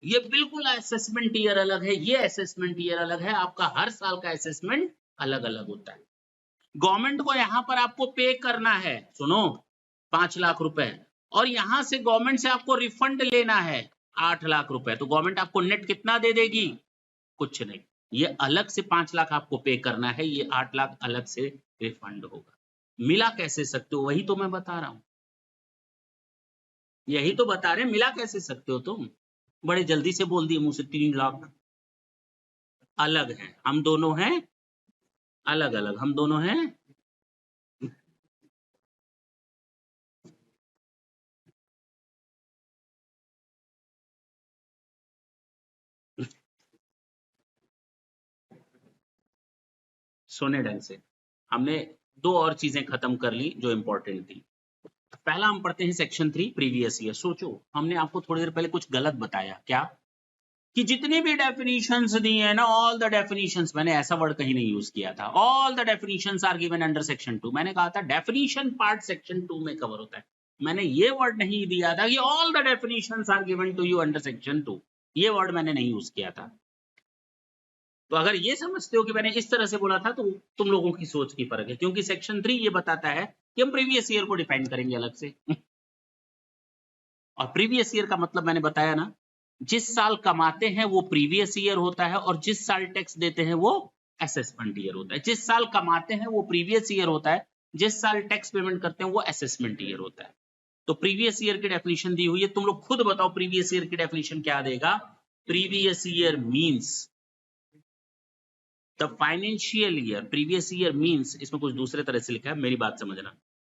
ये बिल्कुल असेसमेंट ईयर अलग है, ये असेसमेंट ईयर अलग है, आपका हर साल का असेसमेंट अलग अलग होता है। गवर्नमेंट को यहां पर आपको पे करना है, सुनो, 5 लाख रुपए, और यहां से गवर्नमेंट से आपको रिफंड लेना है 8 लाख रुपए। तो गवर्नमेंट आपको नेट कितना दे देगी? कुछ नहीं। ये अलग से 5 लाख आपको पे करना है, ये 8 लाख अलग से रिफंड होगा। मिला कैसे सकते हो? वही तो मैं बता रहा हूं, यही तो बता रहे हैं, मिला कैसे सकते हो तुम? बड़े जल्दी से बोल दिए मुंह से 3 लाख। अलग है, हम दोनों हैं अलग अलग, हम दोनों हैं। सुने ढंग से, हमने 2 और चीजें खत्म कर ली जो इंपॉर्टेंट थी। पहला हम पढ़ते हैं सेक्शन 3 प्रीवियस ईयर। सोचो, हमने आपको थोड़ी देर पहले कुछ गलत बताया, क्या? कि जितनी भी डेफिनेशंस दी है ना, ऑल द डेफिनेशंस, मैंने ऐसा वर्ड कहीं नहीं यूज किया था, all the definitions are given under section 2। मैंने कहा था डेफिनेशन पार्ट सेक्शन 2 में कवर होता है। मैंने ये वर्ड नहीं दिया था कि all the definitions are given to you under section 2, ये वर्ड मैंने नहीं यूज किया था। तो अगर ये समझते हो कि मैंने इस तरह से बोला था तो तुम लोगों की सोच की फर्क है, क्योंकि सेक्शन 3 ये बताता है कि हम प्रीवियस ईयर को डिफाइन करेंगे अलग से। और प्रीवियस ईयर का मतलब मैंने बताया ना, जिस साल कमाते हैं वो प्रीवियस ईयर होता है, और जिस साल टैक्स देते हैं वो असेसमेंट ईयर होता है। जिस साल कमाते हैं वो प्रीवियस ईयर होता है, जिस साल टैक्स पेमेंट करते हैं वो असेसमेंट ईयर होता है। तो प्रीवियस ईयर की डेफिनेशन दी हुई है, तुम लोग खुद बताओ प्रीवियस ईयर की डेफिनेशन क्या देगा? Previous year means the financial year. Previous year means, इसमें कुछ दूसरे तरह से लिखा है, मेरी बात समझना।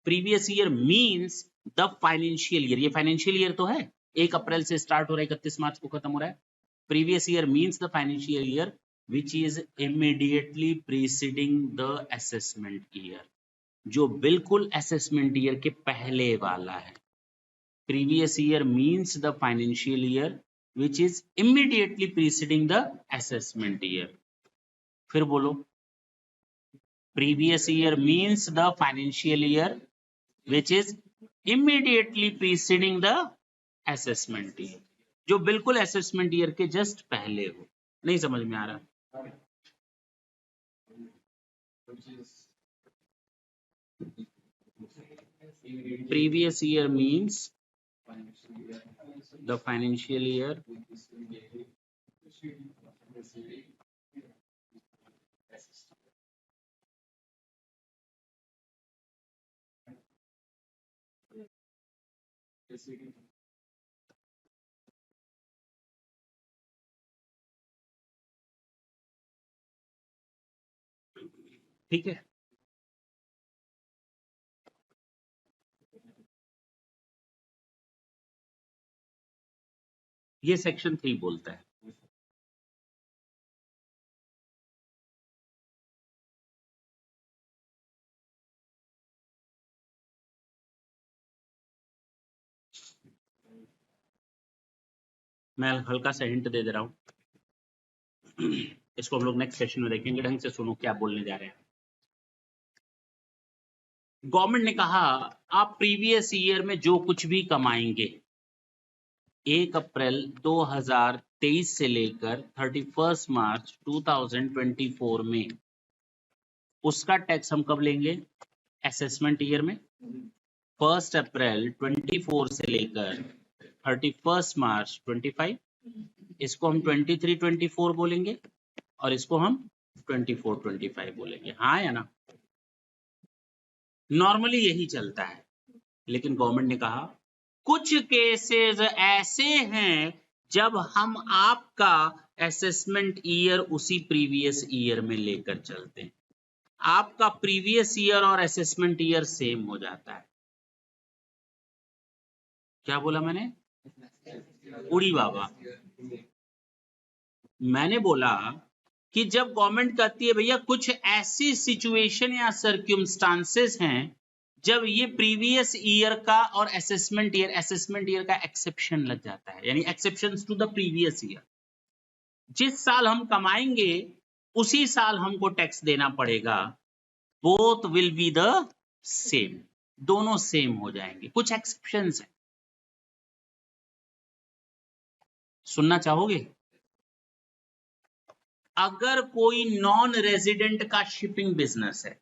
Previous year means the financial year. ये फाइनेंशियल ईयर तो है, 1 अप्रैल से स्टार्ट हो रहा है, 31 मार्च को खत्म हो रहा है। Previous year means the financial year which is immediately preceding the assessment year, जो बिल्कुल असेसमेंट ईयर के पहले वाला है। Previous year means the financial year which is immediately preceding the assessment year. फिर बोलो, previous year means the financial year which is immediately preceding the assessment year, जो बिल्कुल assessment year के जस्ट पहले हो। नहीं समझ में आ रहा? which is Previous year means the financial year ठीक है। ये सेक्शन 3 बोलता है। मैं हल्का सा हिंट दे रहा हूं। इसको हम लोग नेक्स्ट सेशन में देखेंगे। ढंग से सुनो क्या बोलने जा रहे हैं। गवर्नमेंट ने कहा आप प्रीवियस ईयर में जो कुछ भी कमाएंगे 1 अप्रैल 2023 से लेकर 31 मार्च 2024 में उसका टैक्स हम कब लेंगे? असेसमेंट ईयर में 1 अप्रैल 24 से लेकर 31 मार्च 25। इसको हम 23-24 बोलेंगे और इसको हम 24-25 बोलेंगे। हाँ या ना? नॉर्मली यही चलता है, लेकिन गवर्नमेंट ने कहा कुछ केसेस ऐसे हैं जब हम आपका असेसमेंट ईयर उसी प्रीवियस ईयर में लेकर चलते हैं। आपका प्रीवियस ईयर और असेसमेंट ईयर सेम हो जाता है। क्या बोला मैंने? उड़ी बाबा। मैंने बोला कि जब गवर्नमेंट कहती है भैया कुछ ऐसी सिचुएशन या सर्क्यूमस्टांसेस हैं जब ये प्रीवियस ईयर का और असेसमेंट ईयर का एक्सेप्शन लग जाता है, यानी exceptions to the previous year. जिस साल हम कमाएंगे उसी साल हमको टैक्स देना पड़ेगा। Both will be the same, दोनों सेम हो जाएंगे। कुछ एक्सेप्शंस हैं, सुनना चाहोगे? अगर कोई नॉन रेजिडेंट का शिपिंग बिजनेस है,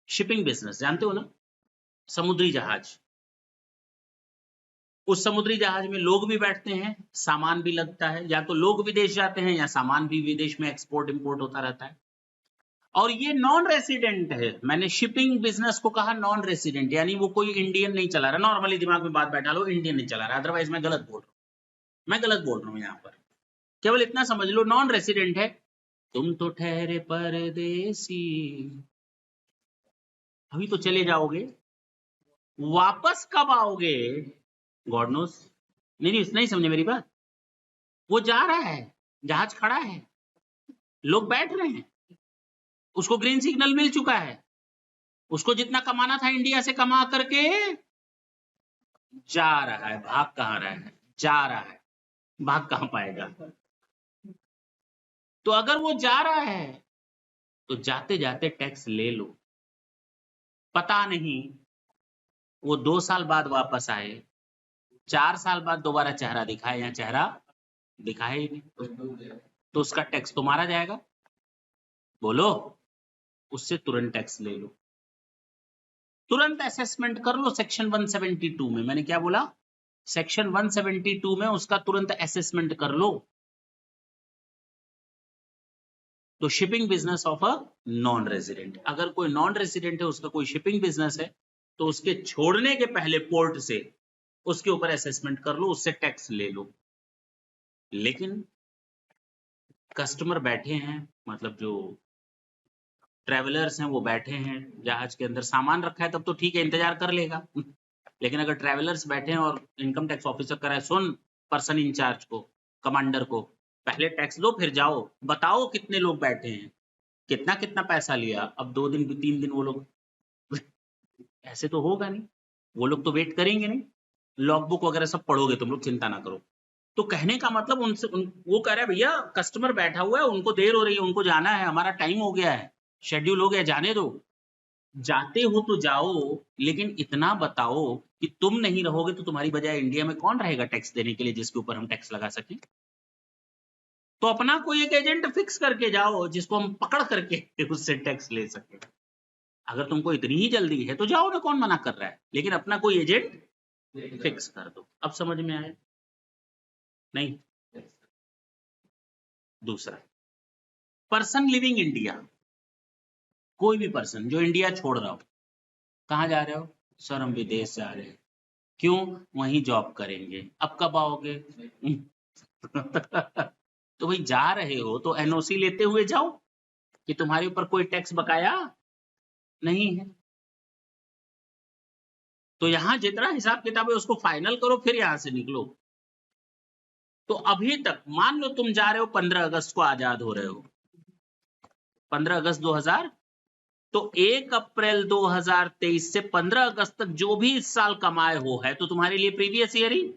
शिपिंग बिजनेस जानते हो ना, समुद्री जहाज, उस समुद्री जहाज में लोग भी बैठते हैं, सामान भी लगता है, या तो लोग विदेश जाते हैं या सामान भी विदेश में एक्सपोर्ट इंपोर्ट होता रहता है। और ये नॉन रेसिडेंट है। मैंने शिपिंग बिजनेस को कहा नॉन रेसिडेंट, यानी वो कोई इंडियन नहीं चला रहा। नॉर्मली दिमाग में बात बैठा लो, इंडियन नहीं चला रहा, अदरवाइज मैं गलत बोल रहा हूँ यहाँ पर। केवल इतना समझ लो, नॉन रेसिडेंट है। तुम तो ठहरे परदेसी, अभी तो चले जाओगे, वापस कब आओगे गॉड नोस। नहीं समझे मेरी बात। वो जा रहा है, जहाज खड़ा है, लोग बैठ रहे हैं, उसको ग्रीन सिग्नल मिल चुका है, उसको जितना कमाना था इंडिया से कमा करके जा रहा है। भाग कहाँ रहा है? जा रहा है, भाग कहाँ पाएगा? तो अगर वो जा रहा है तो जाते जाते टैक्स ले लो। पता नहीं वो 2 साल बाद वापस आए, 4 साल बाद दोबारा चेहरा दिखाए या चेहरा दिखाए ही नहीं, तो उसका टैक्स तुम्हारा जाएगा। बोलो, उससे तुरंत टैक्स ले लो, तुरंत असेसमेंट कर लो। सेक्शन 172 में मैंने क्या बोला? सेक्शन 172 में उसका तुरंत असेसमेंट कर लो। तो shipping business of a non resident, अगर कोई नॉन रेजिडेंट है, उसका कोई शिपिंग बिजनेस है, तो उसके छोड़ने के पहले पोर्ट से उसके ऊपर असेसमेंट कर लो, उससे टैक्स ले लो। लेकिन कस्टमर बैठे हैं, मतलब जो ट्रेवलर्स हैं वो बैठे हैं जहाज के अंदर, सामान रखा है तब तो ठीक है, इंतजार कर लेगा। लेकिन अगर ट्रेवलर्स बैठे हैं और इनकम टैक्स ऑफिसर कह रहा है, सुन पर्सन इंचार्ज को, कमांडर को, पहले टैक्स दो फिर जाओ, बताओ कितने लोग बैठे हैं, कितना कितना पैसा लिया। अब 2 दिन 3 दिन वो लोग ऐसे तो होगा नहीं, वो लोग तो वेट करेंगे नहीं। लॉग बुक वगैरह सब पढ़ोगे तुम लोग, चिंता ना करो। तो कहने का मतलब उनसे वो कह रहा है भैया कस्टमर बैठा हुआ है, उनको देर हो रही है, उनको जाना है, हमारा टाइम हो गया है, शेड्यूल हो गया, जाने दो। जाते हो तो जाओ, लेकिन इतना बताओ कि तुम नहीं रहोगे तो तुम्हारी बजाय इंडिया में कौन रहेगा टैक्स देने के लिए, जिसके ऊपर हम टैक्स लगा सकें। तो अपना कोई एक एजेंट फिक्स करके जाओ जिसको हम पकड़ करके उससे टैक्स ले सके। अगर तुमको इतनी ही जल्दी है तो जाओ ना, कौन मना कर रहा है, लेकिन अपना कोई एजेंट फिक्स कर दो। अब समझ में आया? नहीं। दूसरा, पर्सन लिविंग इंडिया, कोई भी पर्सन जो इंडिया छोड़ रहा हो, कहाँ जा रहे हो? सर हम विदेश जा रहे हैं। क्यों? वहीं जॉब करेंगे। अब कब आओगे? तो भाई जा रहे हो तो एनओसी लेते हुए जाओ कि तुम्हारे ऊपर कोई टैक्स बकाया नहीं है। तो यहां जितना हिसाब किताब है उसको फाइनल करो, फिर यहां से निकलो। तो अभी तक मान लो तुम जा रहे हो 15 अगस्त को आजाद हो रहे हो, 15 अगस्त 2000, तो 1 अप्रैल 2023 से 15 अगस्त तक जो भी इस साल कमाए हो है तो तुम्हारे लिए प्रीवियस ईयर ही,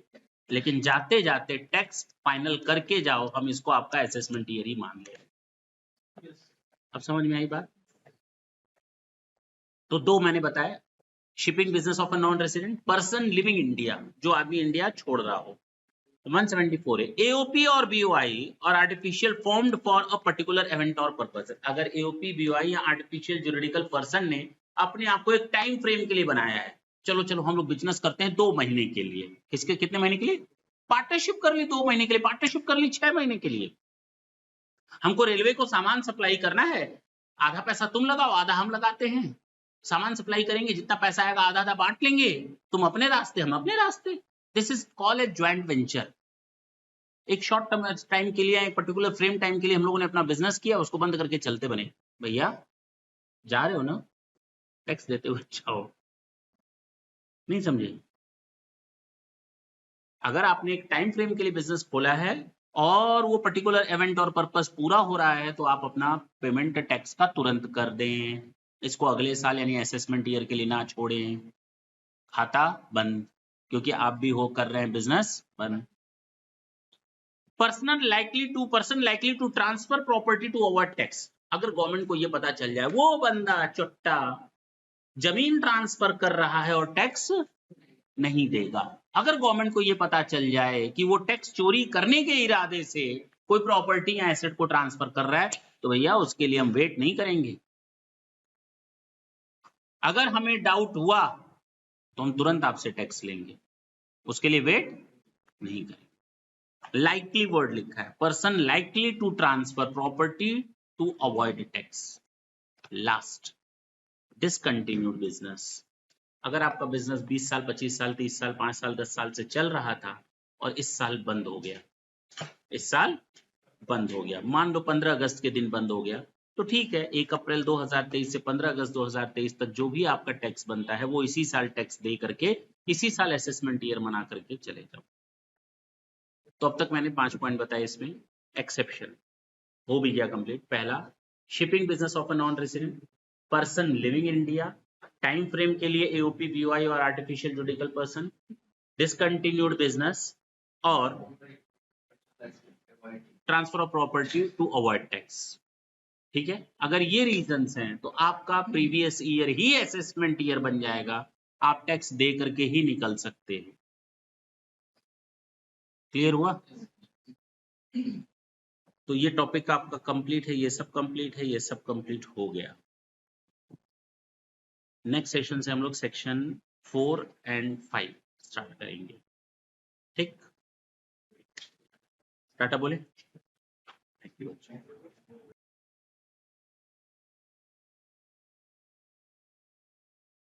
लेकिन जाते जाते टैक्स फाइनल करके जाओ, हम इसको आपका असेसमेंट ईयर ही मान ले। अब समझ में आई बात? तो दो मैंने बताया, shipping business of a non resident, person living India, जो आदमी इंडिया छोड़ रहा हो। 174 है, एओपी और बीओआई और artificial formed for a particular event और पर्पस। अगर एओपी, बीओआई या आर्टिफिशियल जुरिडिकल पर्सन ने अपने आप को एक टाइम फ्रेम के लिए बनाया है, चलो चलो हम लोग बिजनेस करते हैं 2 महीने के लिए, किसके कितने महीने के लिए? पार्टनरशिप कर ली 2 महीने के लिए, पार्टनरशिप कर ली 6 महीने के लिए। हमको रेलवे को सामान सप्लाई करना है, आधा पैसा तुम लगाओ आधा हम लगाते हैं, सामान सप्लाई करेंगे, जितना पैसा आएगा आधा आधा बांट लेंगे, तुम अपने रास्ते हम अपने रास्ते। This is called a joint venture. एक शॉर्ट टर्म टाइम के लिए, एक पर्टिकुलर फ्रेम टाइम के लिए हम लोगों ने अपना बिजनेस किया, उसको बंद करके चलते बने। भैया जा रहे हो ना, टैक्स देते हुए जाओ। नहीं समझे? अगर आपने एक टाइम फ्रेम के लिए बिजनेस खोला है और वो पर्टिकुलर इवेंट और पर्पस पूरा हो रहा है, तो आप अपना पेमेंट टैक्स का तुरंत कर दें, इसको अगले साल यानी असेसमेंट ईयर के लिए ना छोड़ें। खाता बंद, क्योंकि आप भी हो कर रहे हैं बिजनेस बंद। Person likely to transfer property to avoid tax. अगर गवर्नमेंट को ये पता चल जाए वो बंदा चुट्टा जमीन ट्रांसफर कर रहा है और टैक्स नहीं देगा, अगर गवर्नमेंट को ये पता चल जाए कि वो टैक्स चोरी करने के इरादे से कोई प्रॉपर्टी या एसेट को ट्रांसफर कर रहा है, तो भैया उसके लिए हम वेट नहीं करेंगे। अगर हमें डाउट हुआ तो हम तुरंत आपसे टैक्स लेंगे, उसके लिए वेट नहीं करेंगे। लाइकली वर्ड लिखा है, person likely to transfer property to avoid tax. Last, discontinued business. अगर आपका बिजनेस 20 साल 25 साल 30 साल 5 साल 10 साल से चल रहा था और इस साल बंद हो गया, इस साल बंद हो गया, मान लो 15 अगस्त के दिन बंद हो गया, तो ठीक है 1 अप्रैल 2023 से 15 अगस्त 2023 तक जो भी आपका टैक्स बनता है वो इसी साल टैक्स दे करके इसी साल असेसमेंट ईयर मना करके चले जाओ। तो अब तक मैंने 5 पॉइंट बताए, इसमें एक्सेप्शन हो भी गया कंप्लीट। पहला, shipping business of a non resident, person living India, time frame के लिए एओपी, बीओआई और artificial judicial person, discontinued business और transfer of property to avoid tax. ठीक है, अगर ये रीजंस हैं तो आपका प्रीवियस ईयर ही असेसमेंट ईयर बन जाएगा, आप टैक्स दे करके ही निकल सकते हैं। क्लियर हुआ? तो ये टॉपिक आपका कंप्लीट है, ये सब कंप्लीट है, ये सब कंप्लीट हो गया। नेक्स्ट सेशन से हम लोग सेक्शन 4 एंड 5 स्टार्ट करेंगे। ठीक, टाटा बोले। Thank you.